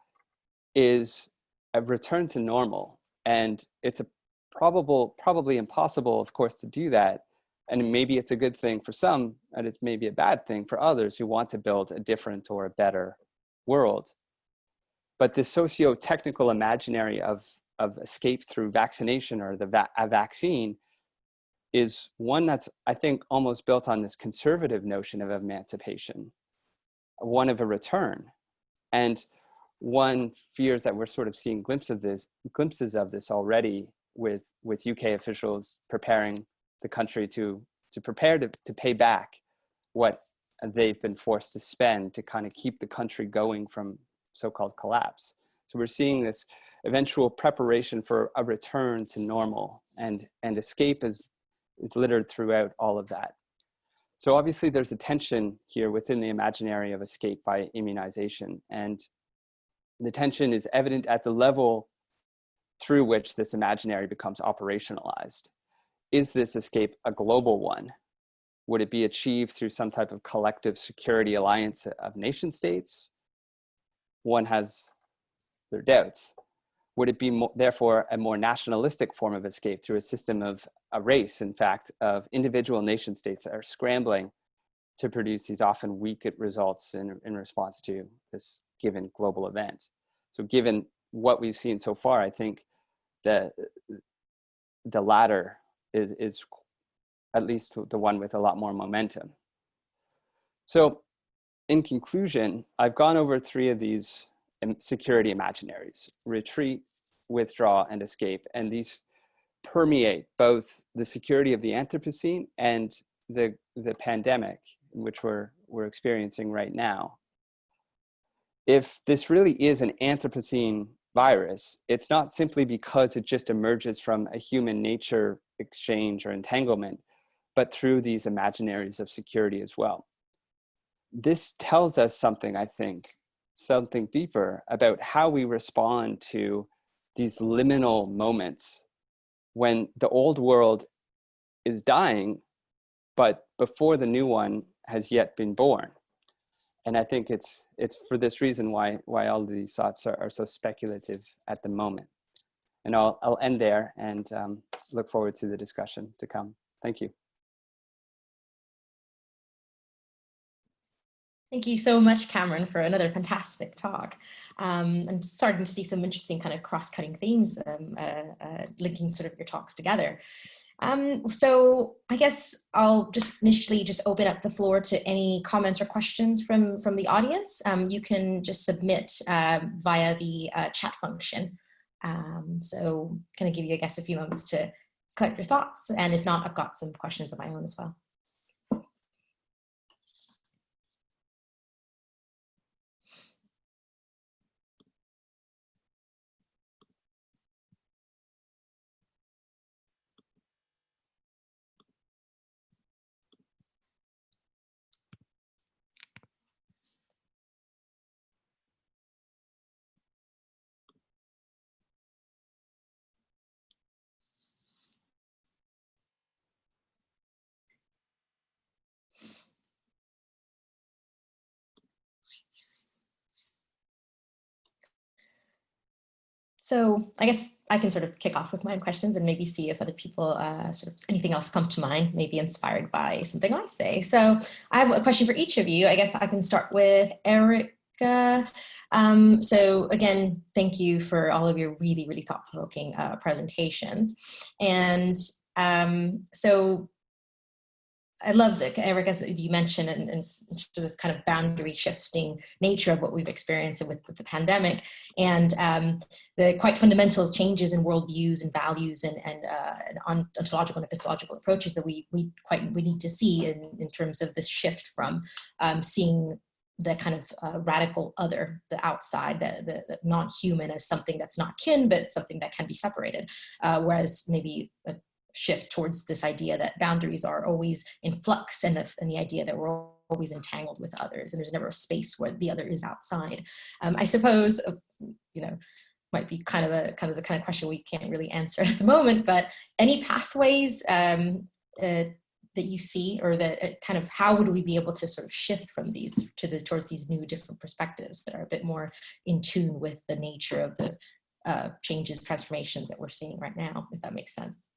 is a return to normal. And it's a probably impossible, of course, to do that. And maybe it's a good thing for some, and it may be a bad thing for others who want to build a different or a better world. But the socio-technical imaginary of escape through vaccination or a vaccine is one that's, I think, almost built on this conservative notion of emancipation, one of a return. And one fears that we're sort of seeing glimpses of this already with UK officials preparing the country to prepare to pay back what they've been forced to spend to kind of keep the country going from so-called collapse. So we're seeing this eventual preparation for a return to normal, and escape is littered throughout all of that. So obviously there's a tension here within the imaginary of escape by immunization, and the tension is evident at the level through which this imaginary becomes operationalized. Is this escape a global one? Would it be achieved through some type of collective security alliance of nation states? One has their doubts. Would it be therefore a more nationalistic form of escape through a system of a race, in fact, of individual nation states that are scrambling to produce these often weak results in response to this given global event? So given what we've seen so far, I think the latter is at least the one with a lot more momentum. So in conclusion, I've gone over 3 of these security imaginaries: retreat, withdraw, and escape. And these permeate both the security of the Anthropocene and the pandemic, which we're experiencing right now. If this really is an Anthropocene virus, it's not simply because it just emerges from a human nature exchange or entanglement, but through these imaginaries of security as well. This tells us something, I think, something deeper about how we respond to these liminal moments when the old world is dying, but before the new one has yet been born. And I think it's for this reason why all of these thoughts are so speculative at the moment. And I'll end there and look forward to the discussion to come. Thank you. Thank you so much, Cameron, for another fantastic talk. And starting to see some interesting kind of cross-cutting themes linking sort of your talks together. So I guess I'll just initially open up the floor to any comments or questions from the audience. You can just submit via the chat function. So kind of give you, I guess, a few moments to cut your thoughts. And if not, I've got some questions of my own as well. So I guess I can sort of kick off with my own questions and maybe see if other people sort of anything else comes to mind, maybe inspired by something I say. So I have a question for each of you. I guess I can start with Erika. So again, thank you for all of your really, really thought-provoking presentations. And so I love that, Erika, that you mentioned and sort of kind of boundary shifting nature of what we've experienced with the pandemic, and the quite fundamental changes in worldviews and values and ontological and epistemological approaches that we need to see in terms of this shift from seeing the kind of radical other, the outside, the non-human as something that's not kin, but something that can be separated, whereas maybe shift towards this idea that boundaries are always in flux, and the idea that we're always entangled with others, and there's never a space where the other is outside. I suppose, might be kind of the kind of question we can't really answer at the moment, but any pathways that you see, or that kind of how would we be able to sort of shift from these towards these new different perspectives that are a bit more in tune with the nature of the changes, transformations that we're seeing right now, if that makes sense?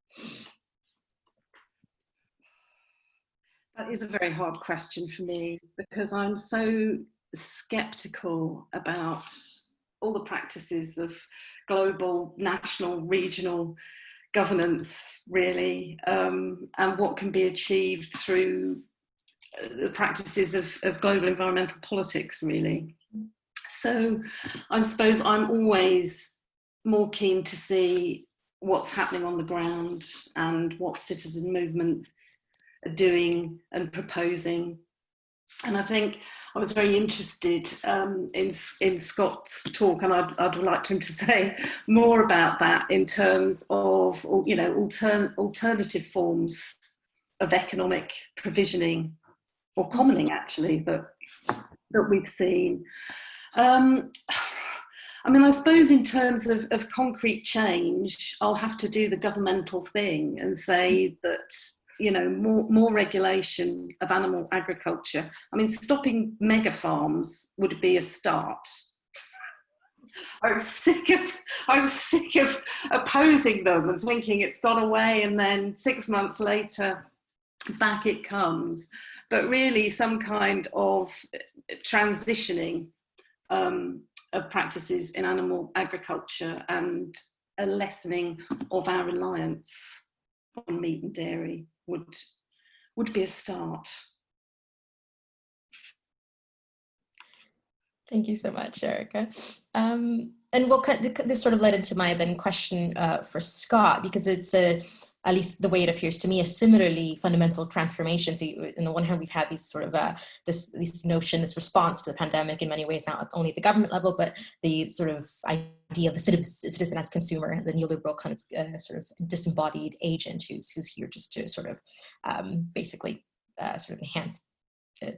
That is a very hard question for me, because I'm so skeptical about all the practices of global, national, regional governance, really, and what can be achieved through the practices of global environmental politics, really. So I suppose I'm always more keen to see what's happening on the ground and what citizen movements are doing and proposing. And I think I was very interested in Scott's talk, and I'd like him to say more about that in terms of, alternative forms of economic provisioning, or commoning, actually, that we've seen. I suppose in terms of concrete change, I'll have to do the governmental thing and say that, more regulation of animal agriculture. Stopping mega farms would be a start. I was sick of opposing them and thinking it's gone away, and then 6 months later, back it comes. But really, some kind of transitioning of practices in animal agriculture and a lessening of our reliance on meat and dairy would be a start. Thank you so much, Erika. And this sort of led into my then question for Scott, because it's at least the way it appears to me, a similarly fundamental transformation. So on the one hand, we've had these sort of this response to the pandemic in many ways, not only at the government level, but the sort of idea of the citizen as consumer, the neoliberal kind of sort of disembodied agent who's here just to sort of basically sort of enhance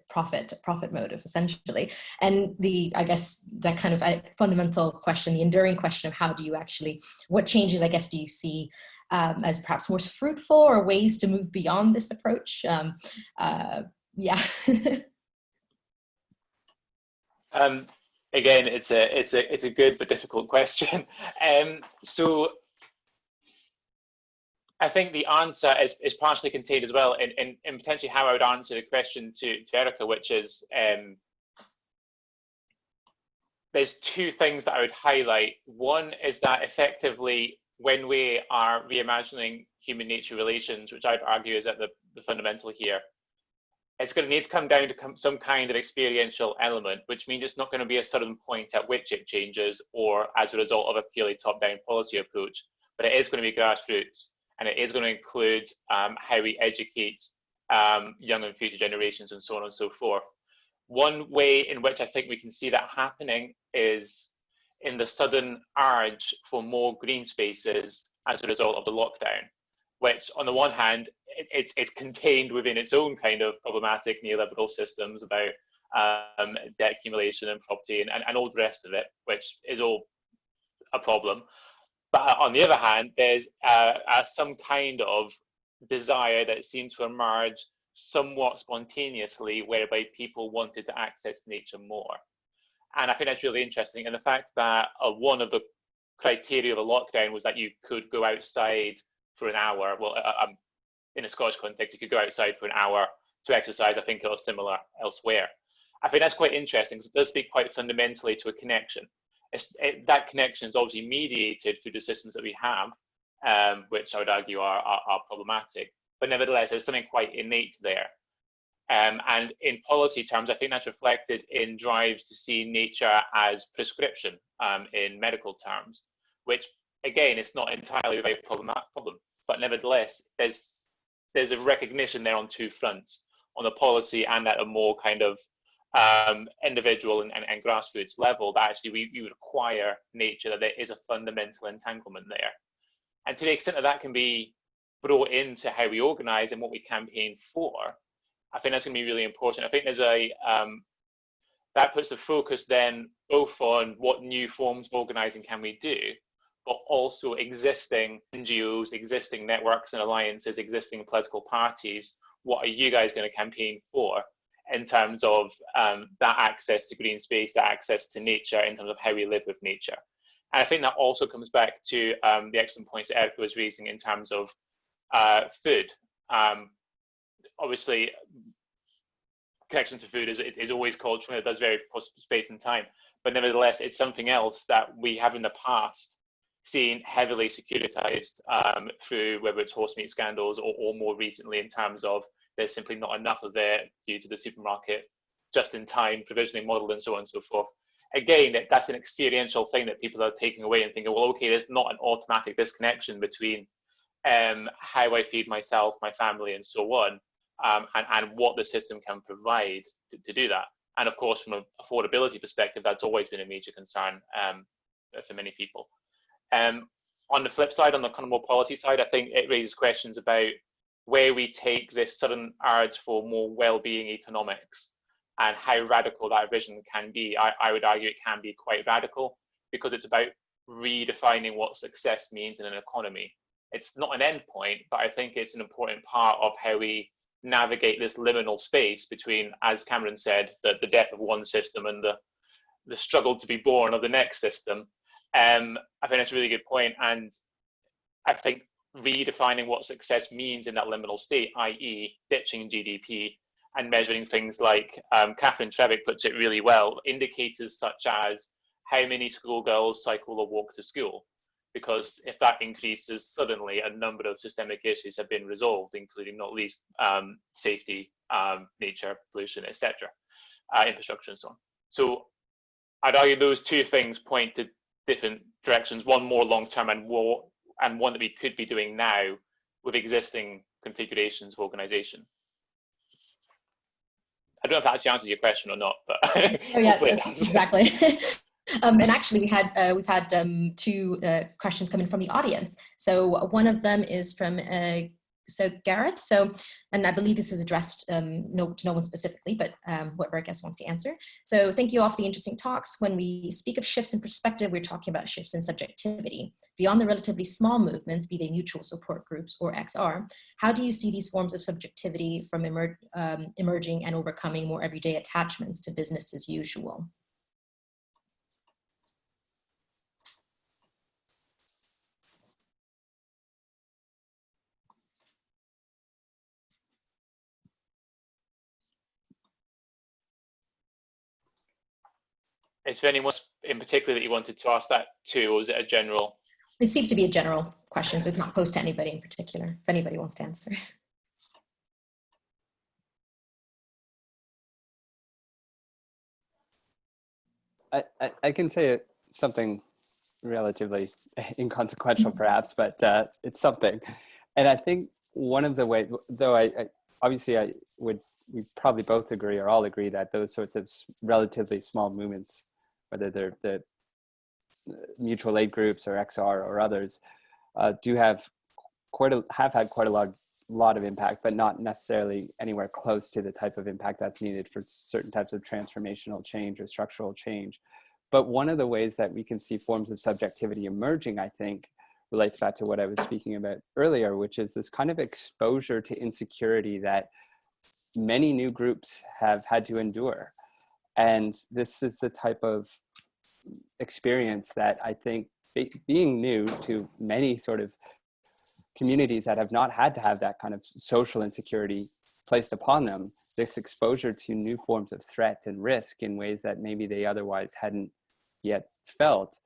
profit motive, essentially. And I guess that kind of fundamental question, the enduring question of how do you actually, what changes, I guess, do you see as perhaps more fruitful, or ways to move beyond this approach? Yeah. Again, it's a good but difficult question. So I think the answer is partially contained as well in potentially how I would answer the question to Erika, which is there's two things that I would highlight. One is that effectively, when we are reimagining human-nature relations, which I'd argue is at the fundamental here, it's going to need to come down to some kind of experiential element, which means it's not going to be a sudden point at which it changes, or as a result of a purely top-down policy approach, but it is going to be grassroots, and it is going to include how we educate young and future generations, and so on and so forth. One way in which I think we can see that happening is in the sudden urge for more green spaces as a result of the lockdown, which on the one hand, it's contained within its own kind of problematic neoliberal systems about debt accumulation and property and all the rest of it, which is all a problem. But on the other hand, there's some kind of desire that seems to emerge somewhat spontaneously, whereby people wanted to access nature more. And I think that's really interesting. And the fact that one of the criteria of a lockdown was that you could go outside for an hour. Well, in a Scottish context, you could go outside for an hour to exercise. I think it was similar elsewhere. I think that's quite interesting, because it does speak quite fundamentally to a connection. That connection is obviously mediated through the systems that we have, which I would argue are problematic. But nevertheless, there's something quite innate there. And in policy terms, I think that's reflected in drives to see nature as prescription in medical terms, which again, it's not entirely a very problem. But nevertheless, there's a recognition there on two fronts, on the policy and at a more kind of individual and grassroots level, that actually we require nature, that there is a fundamental entanglement there. And to the extent that that can be brought into how we organize and what we campaign for, I think that's going to be really important. I think there's a that puts the focus then both on what new forms of organising can we do, but also existing NGOs, existing networks and alliances, existing political parties. What are you guys going to campaign for in terms of that access to green space, that access to nature, in terms of how we live with nature? And I think that also comes back to the excellent points that Erika was raising in terms of food. Obviously, connection to food is always cultural. It does vary across space and time, but nevertheless, it's something else that we have in the past seen heavily securitized through whether it's horse meat scandals or more recently in terms of there's simply not enough of it due to the supermarket just-in-time provisioning model and so on and so forth. Again, that's an experiential thing that people are taking away and thinking, well, okay, there's not an automatic disconnection between how I feed myself, my family, and so on, and what the system can provide to do that. And of course, from an affordability perspective, that's always been a major concern for many people. On the flip side, on the kind of more policy side, I think it raises questions about where we take this sudden urge for more well-being economics and how radical that vision can be. I would argue it can be quite radical because it's about redefining what success means in an economy. It's not an end point, but I think it's an important part of how we navigate this liminal space between, as Cameron said, the death of one system and the struggle to be born of the next system. I think that's a really good point. And I think redefining what success means in that liminal state, i.e. ditching GDP and measuring things like, Catherine Trevick puts it really well, indicators such as how many schoolgirls cycle or walk to school. Because if that increases, suddenly a number of systemic issues have been resolved, including not least safety, nature, pollution, etc., infrastructure and so on. So I'd argue those two things point to different directions, one more long-term and one that we could be doing now with existing configurations of organisation. I don't know if that actually answers your question or not, but oh, yeah, exactly. And actually, we've had two questions coming from the audience. So one of them is from Gareth. And I believe this is addressed to no one specifically, but whoever I guess wants to answer. So thank you all for the interesting talks. When we speak of shifts in perspective, we're talking about shifts in subjectivity. Beyond the relatively small movements, be they mutual support groups or XR, how do you see these forms of subjectivity from emerging and overcoming more everyday attachments to business as usual? Is there anyone in particular that you wanted to ask that to, or is it a general? It seems to be a general question, so it's not posed to anybody in particular, if anybody wants to answer. I can say something relatively inconsequential perhaps, but it's something. And I think one of the ways, though we probably both agree or all agree that those sorts of relatively small movements, whether they're the mutual aid groups or XR or others, do have had quite a lot of impact, but not necessarily anywhere close to the type of impact that's needed for certain types of transformational change or structural change. But one of the ways that we can see forms of subjectivity emerging, I think, relates back to what I was speaking about earlier, which is this kind of exposure to insecurity that many new groups have had to endure. And this is the type of experience that I think, being new to many sort of communities that have not had to have that kind of social insecurity placed upon them, this exposure to new forms of threat and risk in ways that maybe they otherwise hadn't yet felt,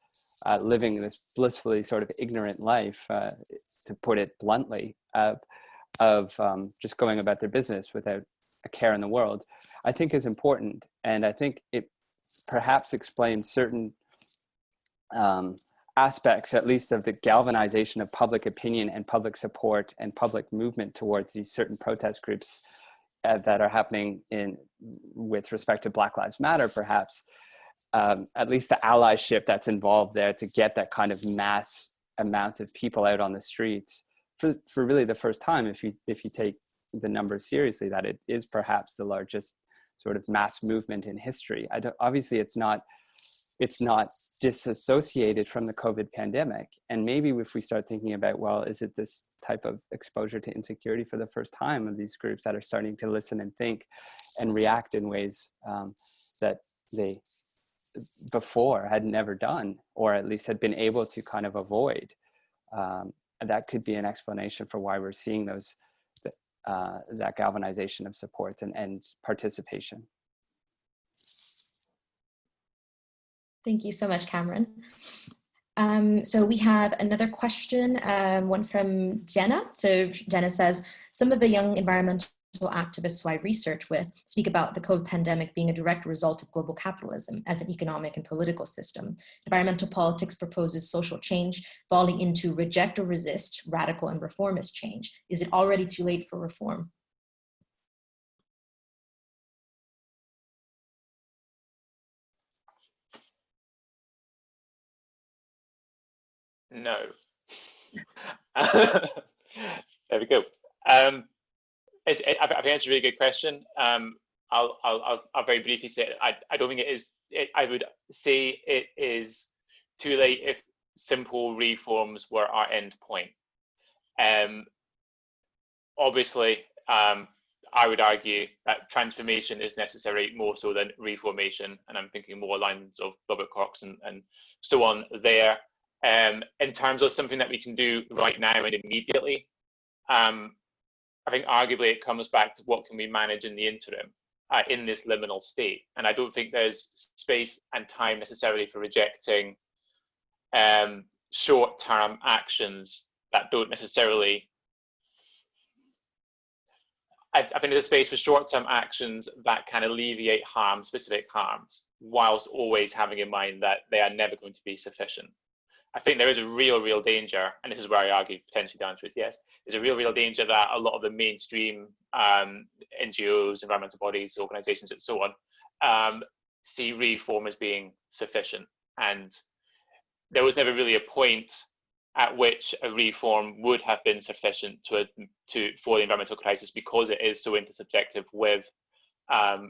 living this blissfully sort of ignorant life, to put it bluntly, of just going about their business without a care in the world, I think is important. And I think it perhaps explains certain aspects, at least, of the galvanization of public opinion and public support and public movement towards these certain protest groups that are happening with respect to Black Lives Matter, perhaps. At least the allyship that's involved there to get that kind of mass amount of people out on the streets for really the first time, if you take the numbers seriously, that it is perhaps the largest sort of mass movement in history. Obviously, it's not disassociated from the COVID pandemic. And maybe if we start thinking about, well, is it this type of exposure to insecurity for the first time of these groups that are starting to listen and think and react in ways that they before had never done, or at least had been able to kind of avoid. That could be an explanation for why we're seeing those that galvanization of support and participation. Thank you so much, Cameron. So we have another question, one from Jenna. So Jenna says, some of the young environmental activists who I research with speak about the COVID pandemic being a direct result of global capitalism as an economic and political system. Environmental politics proposes social change, falling into reject or resist radical and reformist change. Is it already too late for reform? No. There we go. I think it's a really good question. I'll very briefly say it. I don't think it is. I would say it is too late if simple reforms were our end point. Obviously, I would argue that transformation is necessary more so than reformation, and I'm thinking more lines of Robert Cox and so on there. In terms of something that we can do right now and immediately, I think arguably it comes back to what can we manage in the interim in this liminal state. And I don't think there's space and time necessarily for rejecting short-term actions that don't necessarily, I think there's a space for short-term actions that can alleviate harm, specific harms, whilst always having in mind that they are never going to be sufficient. I think there is a real danger, and this is where I argue potentially the answer is yes, there's a real danger that a lot of the mainstream NGOs, environmental bodies, organizations, and so on, see reform as being sufficient. And there was never really a point at which a reform would have been sufficient for the environmental crisis, because it is so intersubjective with,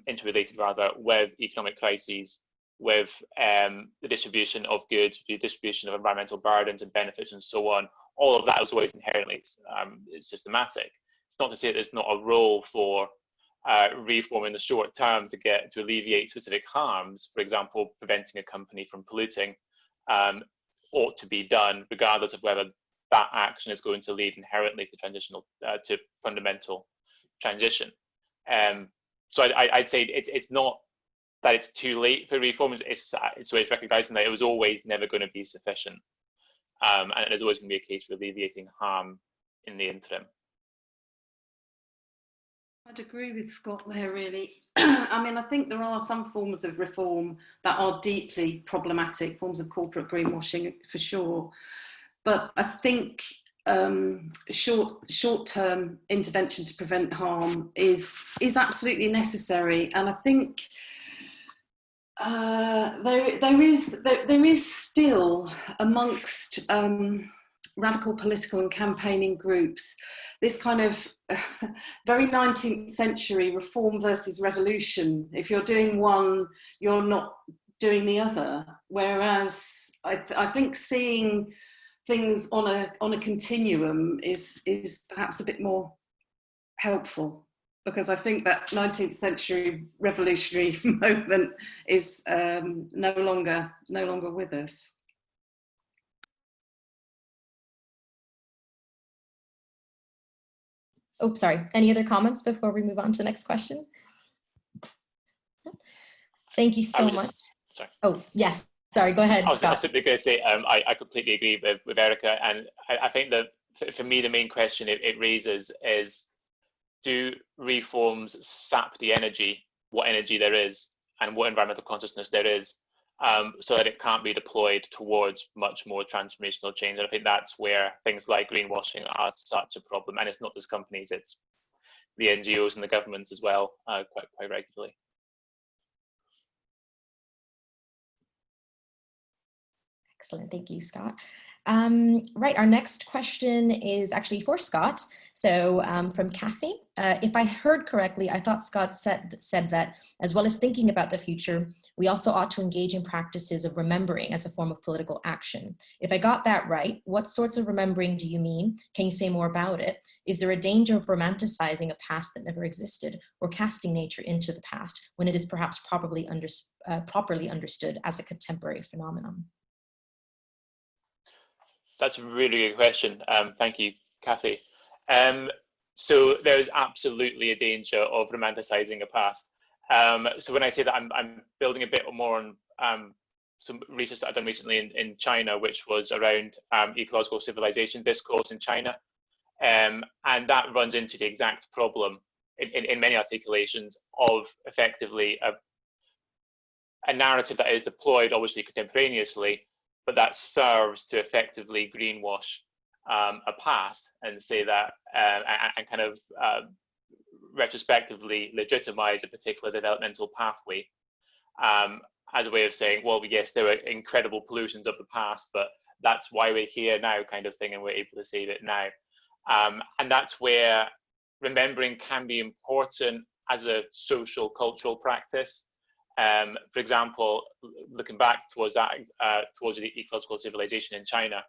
interrelated rather, with economic crises, with the distribution of goods, the distribution of environmental burdens and benefits and so on. All of that is always inherently systematic. It's not to say that there's not a role for reform in the short term to alleviate specific harms. For example, preventing a company from polluting ought to be done regardless of whether that action is going to lead inherently to fundamental transition. So I'd say it's not that it's too late for reform. It's recognizing that it was always never going to be sufficient, and there's always going to be a case for alleviating harm in the interim. I'd agree with Scott there, really. I mean, I think there are some forms of reform that are deeply problematic, forms of corporate greenwashing for sure. But I think short-term intervention to prevent harm is absolutely necessary. And I think there is still amongst radical political and campaigning groups this kind of very 19th century reform versus revolution. If you're doing one, you're not doing the other. Whereas I think seeing things on a continuum is perhaps a bit more helpful, because I think that 19th century revolutionary moment is no longer with us. Oh, sorry. Any other comments before we move on to the next question? Thank you so much. Sorry. Oh, yes. Sorry, go ahead, Scott. I was simply going to say, I completely agree with Erika. And I think that for me, the main question it raises is, do reforms sap the energy, what energy there is, and what environmental consciousness there is, so that it can't be deployed towards much more transformational change? And I think that's where things like greenwashing are such a problem. And it's not just companies, it's the NGOs and the governments as well, quite regularly. Excellent, thank you, Scott. Right, our next question is actually for Scott. So from Kathy, if I heard correctly, I thought Scott said that as well as thinking about the future, we also ought to engage in practices of remembering as a form of political action. If I got that right, what sorts of remembering do you mean? Can you say more about it? Is there a danger of romanticizing a past that never existed or casting nature into the past when it is perhaps properly understood as a contemporary phenomenon? That's a really good question. Thank you, Kathy. So there's absolutely a danger of romanticizing a past. So when I say that, I'm building a bit more on some research that I've done recently in China, which was around ecological civilization discourse in China. And that runs into the exact problem in many articulations of effectively a narrative that is deployed obviously contemporaneously, but that serves to effectively greenwash a past and say that and kind of retrospectively legitimize a particular developmental pathway as a way of saying, well, yes, there are incredible pollutions of the past, but that's why we're here now, kind of thing, and we're able to save it now. And that's where remembering can be important as a social cultural practice. For example, looking back towards that, towards the ecological civilization in China,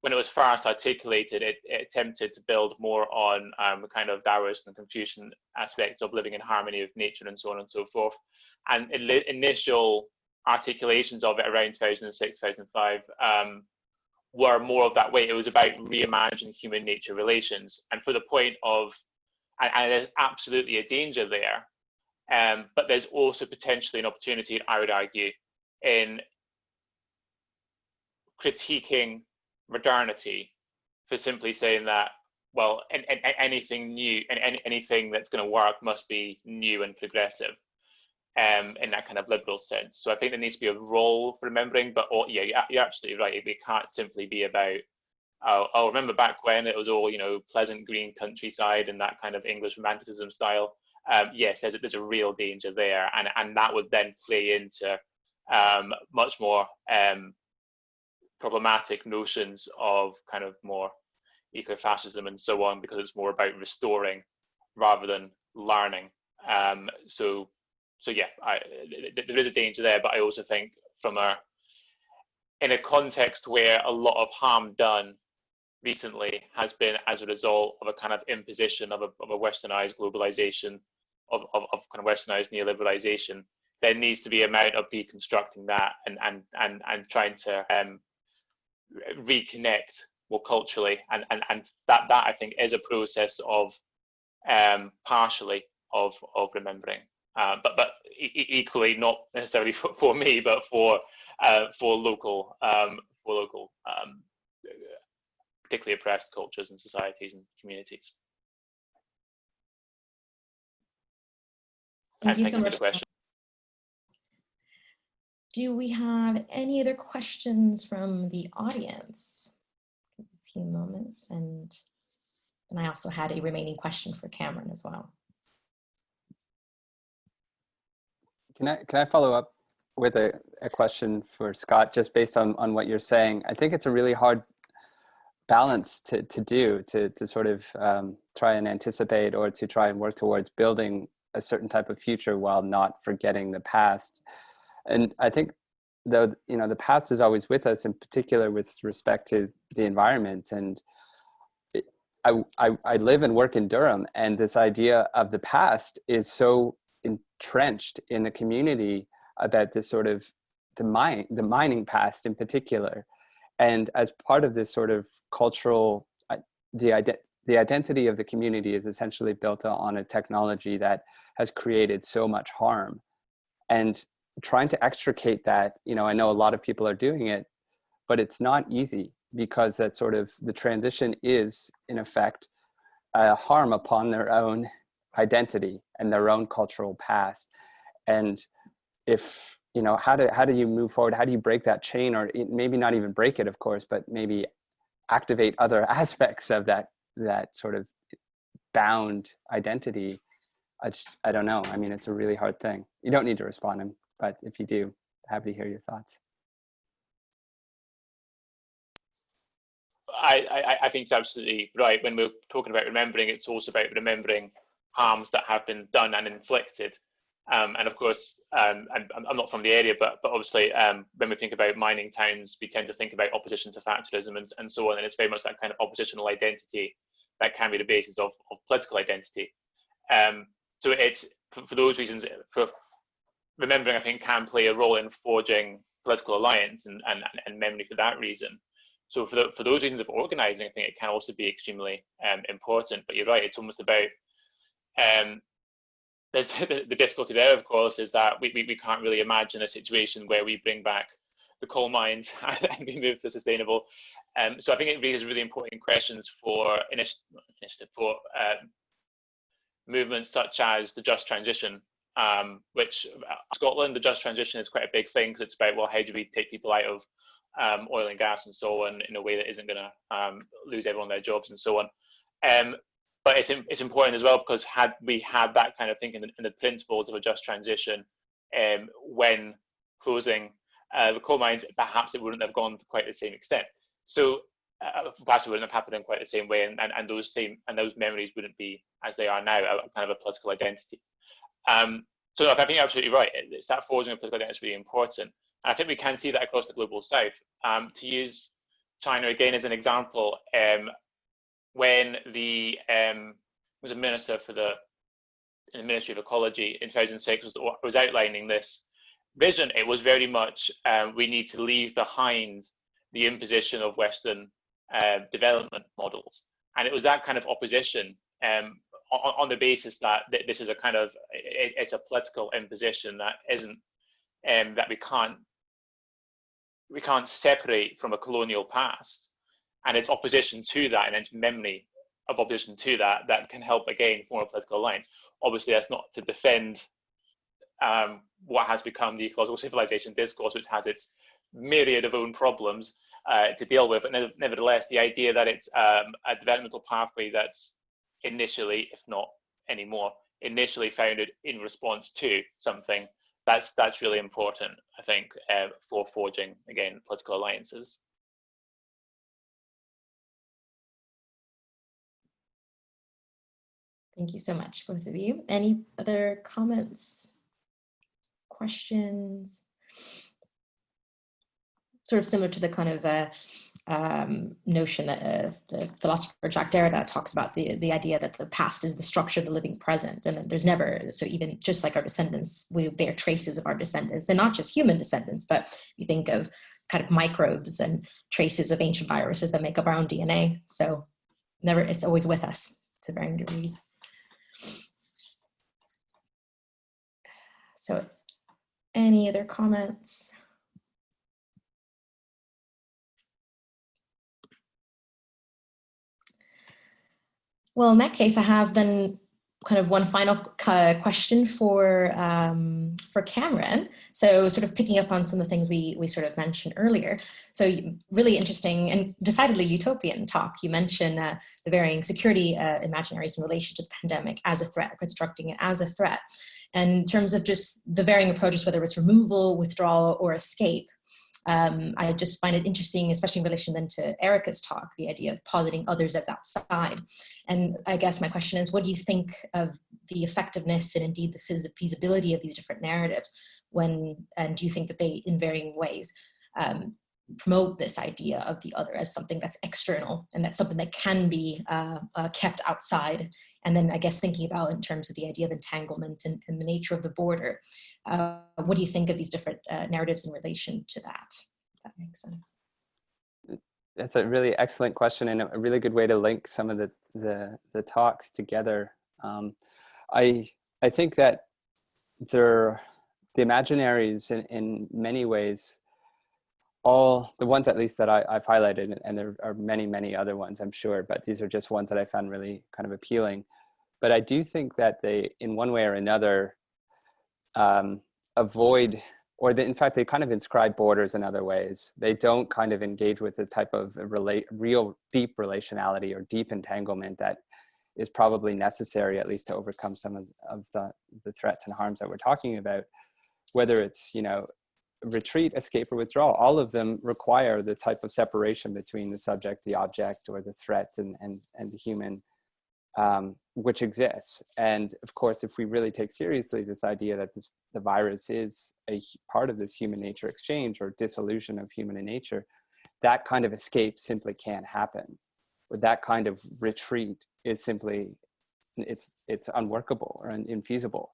when it was first articulated, it attempted to build more on the kind of Taoist and Confucian aspects of living in harmony with nature and so on and so forth. And initial articulations of it around 2006, 2005 were more of that way. It was about reimagining human-nature relations. And for the point of, and there's absolutely a danger there, but there's also potentially an opportunity, I would argue, in critiquing modernity for simply saying that, well, anything new and anything that's going to work must be new and progressive in that kind of liberal sense. So I think there needs to be a role for remembering, but yeah, you're absolutely right. It can't simply be about, I'll remember back when it was all, pleasant green countryside and that kind of English romanticism style. Yes, there's a real danger there, and that would then play into much more problematic notions of kind of more ecofascism and so on, because it's more about restoring rather than learning. So yeah, there is a danger there, but I also think in a context where a lot of harm done recently has been as a result of a kind of imposition of a westernized globalization, of kind of westernized neoliberalization, there needs to be an amount of deconstructing that and trying to reconnect more culturally, and that I think is a process of partially of remembering, but equally not necessarily for me, but for local particularly oppressed cultures and societies and communities. Thank you so much for the question. Do we have any other questions from the audience? A few moments, and I also had a remaining question for Cameron as well. Can I follow up with a question for Scott, just based on what you're saying? I think it's a really hard balance to sort of try and anticipate, or to try and work towards building a certain type of future while not forgetting the past. And I think, though, the past is always with us, in particular with respect to the environment. And I live and work in Durham, and this idea of the past is so entrenched in the community about this sort of the mining past in particular. And as part of this sort of cultural, the identity of the community is essentially built on a technology that has created so much harm. And trying to extricate that, I know a lot of people are doing it, but it's not easy, because that sort of the transition is, in effect, a harm upon their own identity and their own cultural past. And if, how do you move forward? How do you break that chain, or maybe not even break it, of course, but maybe activate other aspects of that sort of bound identity? I don't know. I mean, it's a really hard thing. You don't need to respond, but if you do, happy to hear your thoughts. I think you're absolutely right. When we're talking about remembering, it's also about remembering harms that have been done and inflicted. And of course, and I'm not from the area, but obviously, when we think about mining towns, we tend to think about opposition to factorism and so on. And it's very much that kind of oppositional identity that can be the basis of political identity. So it's for those reasons, for remembering, I think, can play a role in forging political alliance and memory for that reason. So for those reasons of organising, I think it can also be extremely important. But you're right; it's almost about there's the difficulty there, of course, is that we can't really imagine a situation where we bring back the coal mines and we move to sustainable. So I think it raises really important questions for movements such as the just transition, which Scotland, the just transition is quite a big thing because it's about, well, how do we take people out of oil and gas and so on in a way that isn't going to lose everyone their jobs and so on. But it's important as well because had we had that kind of thinking in the principles of a just transition when closing the coal mines, perhaps it wouldn't have gone to quite the same extent. So perhaps it wouldn't have happened in quite the same way, and those memories wouldn't be as they are now, kind of a political identity. So no, I think you're absolutely right. It's that forging of political identity is really important, and I think we can see that across the global south. To use China again as an example, when the was a minister in the Ministry of Ecology in 2006 was outlining this vision, it was very much we need to leave behind the imposition of Western development models, and it was that kind of opposition on the basis that this is a kind of it's a political imposition that isn't that we can't separate from a colonial past, and it's opposition to that and it's memory of opposition to that can help again form a political alliance. Obviously, that's not to defend what has become the ecological civilization discourse, which has its myriad of own problems to deal with. But nevertheless, the idea that it's a developmental pathway that's initially, if not anymore, initially founded in response to something, that's really important, I think, for forging, again, political alliances. Thank you so much, both of you. Any other comments, questions? Sort of similar to the kind of notion that the philosopher Jacques Derrida talks about, the idea that the past is the structure of the living present, and that there's never, so even just like our descendants, we bear traces of our descendants, and not just human descendants, but you think of kind of microbes and traces of ancient viruses that make up our own DNA. So never, it's always with us to varying degrees. So any other comments? Well, in that case, I have then kind of one final question for Cameron. So sort of picking up on some of the things we sort of mentioned earlier. So really interesting and decidedly utopian talk. You mentioned the varying security imaginaries in relation to the pandemic as a threat, constructing it as a threat. And in terms of just the varying approaches, whether it's removal, withdrawal, or escape, I just find it interesting, especially in relation then to Erika's talk, the idea of positing others as outside. And I guess my question is, what do you think of the effectiveness and indeed the feasibility of these different narratives and do you think that they, in varying ways, promote this idea of the other as something that's external and that's something that can be kept outside? And then I guess thinking about in terms of the idea of entanglement and the nature of the border, what do you think of these different narratives in relation to that? If that makes sense. That's a really excellent question and a really good way to link some of the talks together. I think that the imaginaries in many ways, all the ones at least that I've highlighted, and there are many, many other ones, I'm sure, but these are just ones that I found really kind of appealing. But I do think that they, in one way or another, avoid, or in fact, they kind of inscribe borders in other ways. They don't kind of engage with the type of real deep relationality or deep entanglement that is probably necessary, at least to overcome some of the threats and harms that we're talking about, whether it's, retreat, escape, or withdrawal, all of them require the type of separation between the subject, the object, or the threat and the human, which exists. And of course, if we really take seriously this idea that the virus is a part of this human nature exchange or dissolution of human nature, that kind of escape simply can't happen. Or that kind of retreat is simply, it's unworkable or infeasible.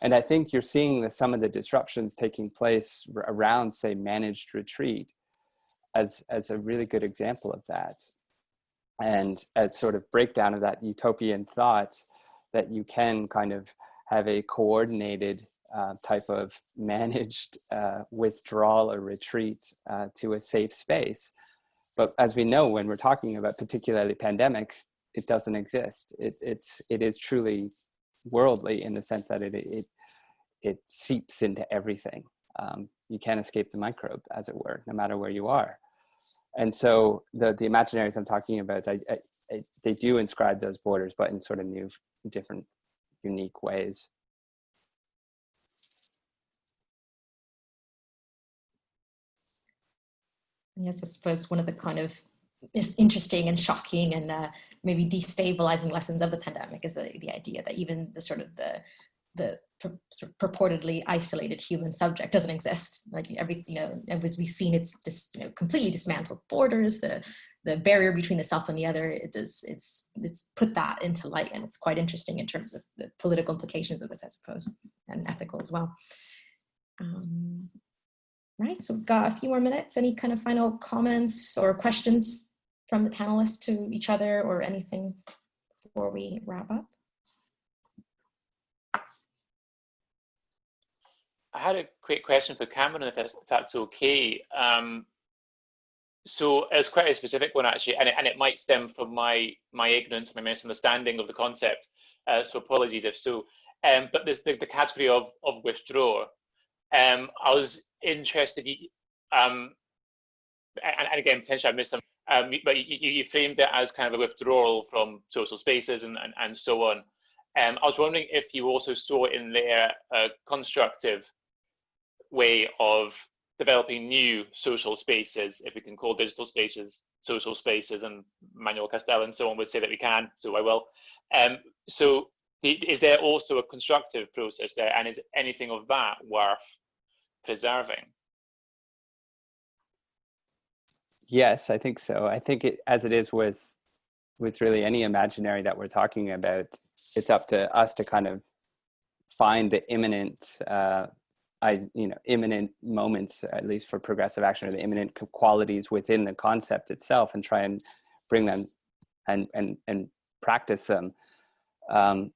And I think you're seeing some of the disruptions taking place around, say, managed retreat as a really good example of that. And as sort of breakdown of that utopian thought that you can kind of have a coordinated type of managed withdrawal or retreat to a safe space. But as we know, when we're talking about particularly pandemics, it doesn't exist. It is truly worldly in the sense that it seeps into everything. You can't escape the microbe, as it were, no matter where you are. And so the imaginaries I'm talking about, they do inscribe those borders, but in sort of new, different, unique ways. Yes, I suppose one of the kind of interesting and shocking and maybe destabilizing lessons of the pandemic is the idea that even the sort of purportedly isolated human subject doesn't exist. Like everything, as we've seen, it's just completely dismantled borders, the barrier between the self and the other. It's put that into light, and it's quite interesting in terms of the political implications of this, I suppose, and ethical as well. Right, so we've got a few more minutes. Any kind of final comments or questions from the panelists to each other or anything before we wrap up? I had a quick question for Cameron, if that's okay. So it's quite a specific one, actually, and it might stem from my ignorance, my misunderstanding of the concept. So apologies if so. But there's the category of withdrawer. I was interested, and again, potentially I missed some, but you framed it as kind of a withdrawal from social spaces and so on. I was wondering if you also saw in there a constructive way of developing new social spaces, if we can call digital spaces social spaces, and Manuel Castells and so on would say that we can, so I will. So is there also a constructive process there, and is anything of that worth preserving? Yes, I think so. I think as it is with really any imaginary that we're talking about, it's up to us to kind of find the imminent, imminent moments, at least for progressive action, or the imminent qualities within the concept itself, and try and bring them and practice them.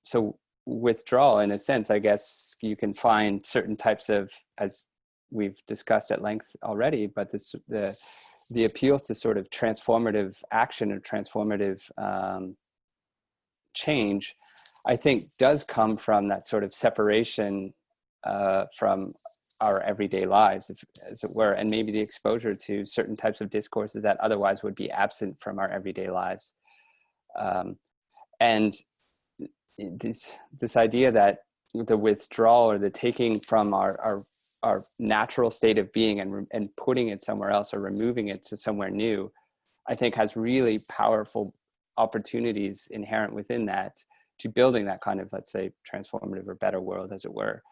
So withdrawal, in a sense, I guess you can find certain types of, as we've discussed at length already, but the appeals to sort of transformative action or transformative change, I think, does come from that sort of separation from our everyday lives, as it were, and maybe the exposure to certain types of discourses that otherwise would be absent from our everyday lives. And this idea that the withdrawal or the taking from our natural state of being and putting it somewhere else or removing it to somewhere new, I think has really powerful opportunities inherent within that to building that kind of, let's say, transformative or better world, as it were.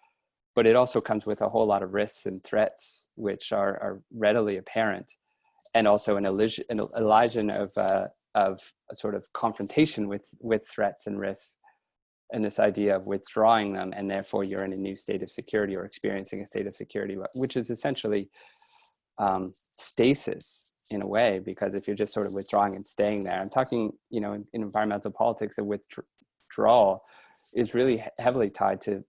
But it also comes with a whole lot of risks and threats, which are readily apparent, and also an illusion of a sort of confrontation with threats and risks, and this idea of withdrawing them, and therefore you're in a new state of security or experiencing a state of security, which is essentially stasis in a way, because if you're just sort of withdrawing and staying there, I'm talking, in environmental politics, the withdrawal is really heavily tied to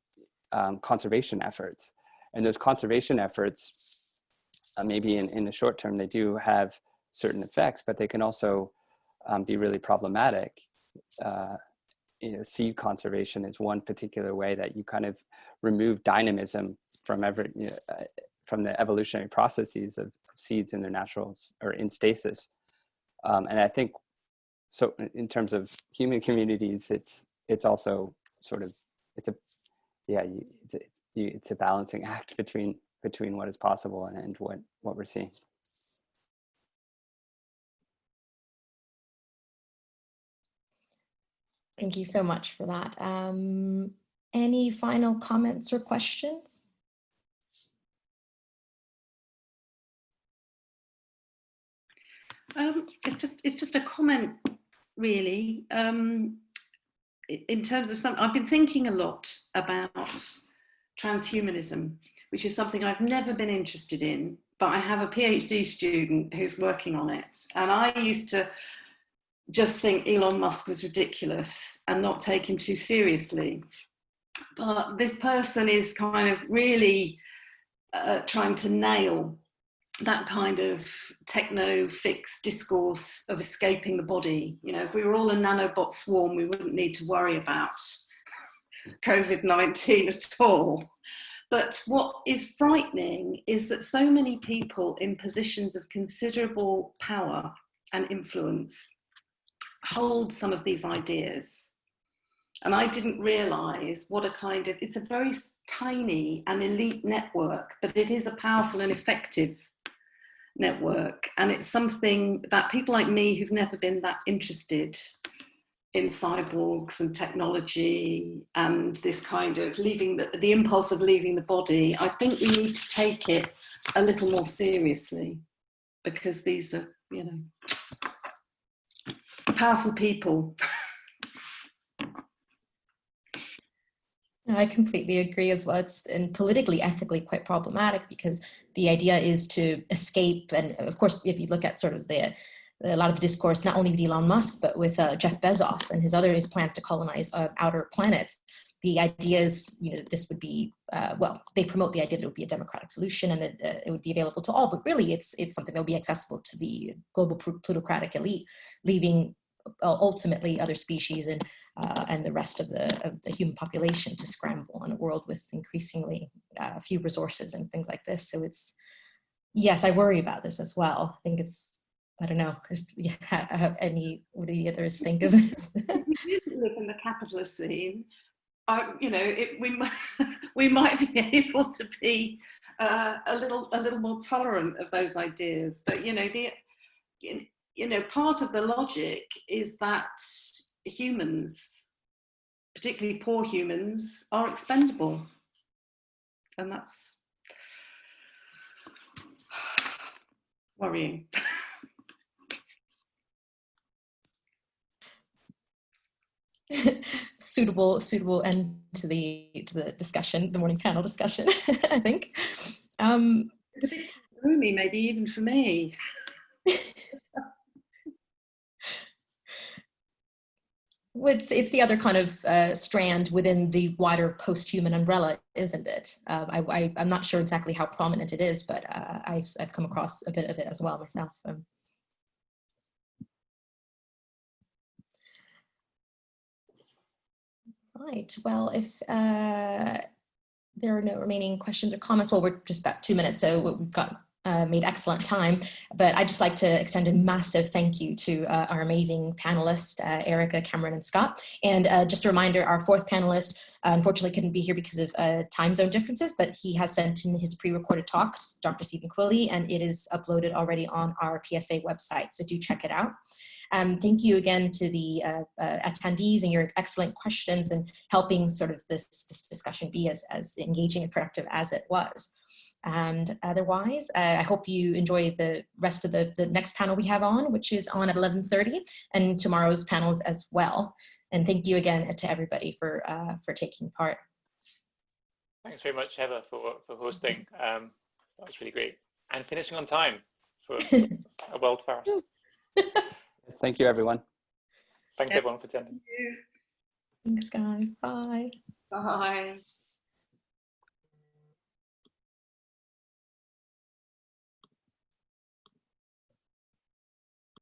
conservation efforts. And those conservation efforts, maybe in the short term, they do have certain effects, but they can also be really problematic. Seed conservation is one particular way that you kind of remove dynamism from from the evolutionary processes of seeds in their natural or in stasis. And I think so in terms of human communities, it's also sort of it's a balancing act between between what is possible and what we're seeing. Thank you so much for that. Any final comments or questions? It's just a comment, really. In terms of I've been thinking a lot about transhumanism, which is something I've never been interested in, but I have a PhD student who's working on it. And I used to just think Elon Musk was ridiculous and not take him too seriously. But this person is kind of really trying to nail that kind of techno-fixed discourse of escaping the body. You know, if we were all a nanobot swarm, we wouldn't need to worry about COVID-19 at all. But what is frightening is that so many people in positions of considerable power and influence hold some of these ideas. And I didn't realize what a kind of, it's a very tiny and elite network, but it is a powerful and effective network. And it's something that people like me who've never been that interested in cyborgs and technology and this kind of leaving the impulse of leaving the body, I think we need to take it a little more seriously, because these are, you know, powerful people. I completely agree as well. It's and politically, ethically quite problematic, because the idea is to escape. And of course, if you look at sort of a lot of the discourse, not only with Elon Musk, but with Jeff Bezos and his plans to colonize outer planets, the idea is, you know, this would be, well, they promote the idea that it would be a democratic solution and that it would be available to all, but really it's something that would be accessible to the global plutocratic elite, leaving ultimately other species and the rest of the human population to scramble in a world with increasingly few resources and things like this. So it's, yes, I worry about this as well. I think it's, I don't know if you have what do the others think of this? We do live in the Capitalocene. You know, we might be able to be a little more tolerant of those ideas, but you know, part of the logic is that humans, particularly poor humans, are expendable, and that's worrying. suitable end to the discussion, the morning panel discussion. I think It's a bit gloomy, maybe even for me. It's the other kind of strand within the wider post-human umbrella, isn't it? I'm not sure exactly how prominent it is, but I've come across a bit of it as well myself. Right, well, if there are no remaining questions or comments, well, we're just about 2 minutes, so we've got made excellent time, but I'd just like to extend a massive thank you to our amazing panelists, Erika, Cameron, and Scott. And just a reminder, our fourth panelist unfortunately couldn't be here because of time zone differences, but he has sent in his pre-recorded talk, Dr. Stephen Quilley, and it is uploaded already on our PSA website, so do check it out. Thank you again to the attendees and your excellent questions and helping sort of this discussion be as engaging and productive as it was. And otherwise, I hope you enjoy the rest of the next panel we have on, which is on at 11:30, and tomorrow's panels as well. And thank you again to everybody for taking part. Thanks very much, Heather, for hosting. That was really great. And finishing on time for a world first. Thank you, everyone. Thanks, everyone, for attending. Thanks, guys. Bye. Bye.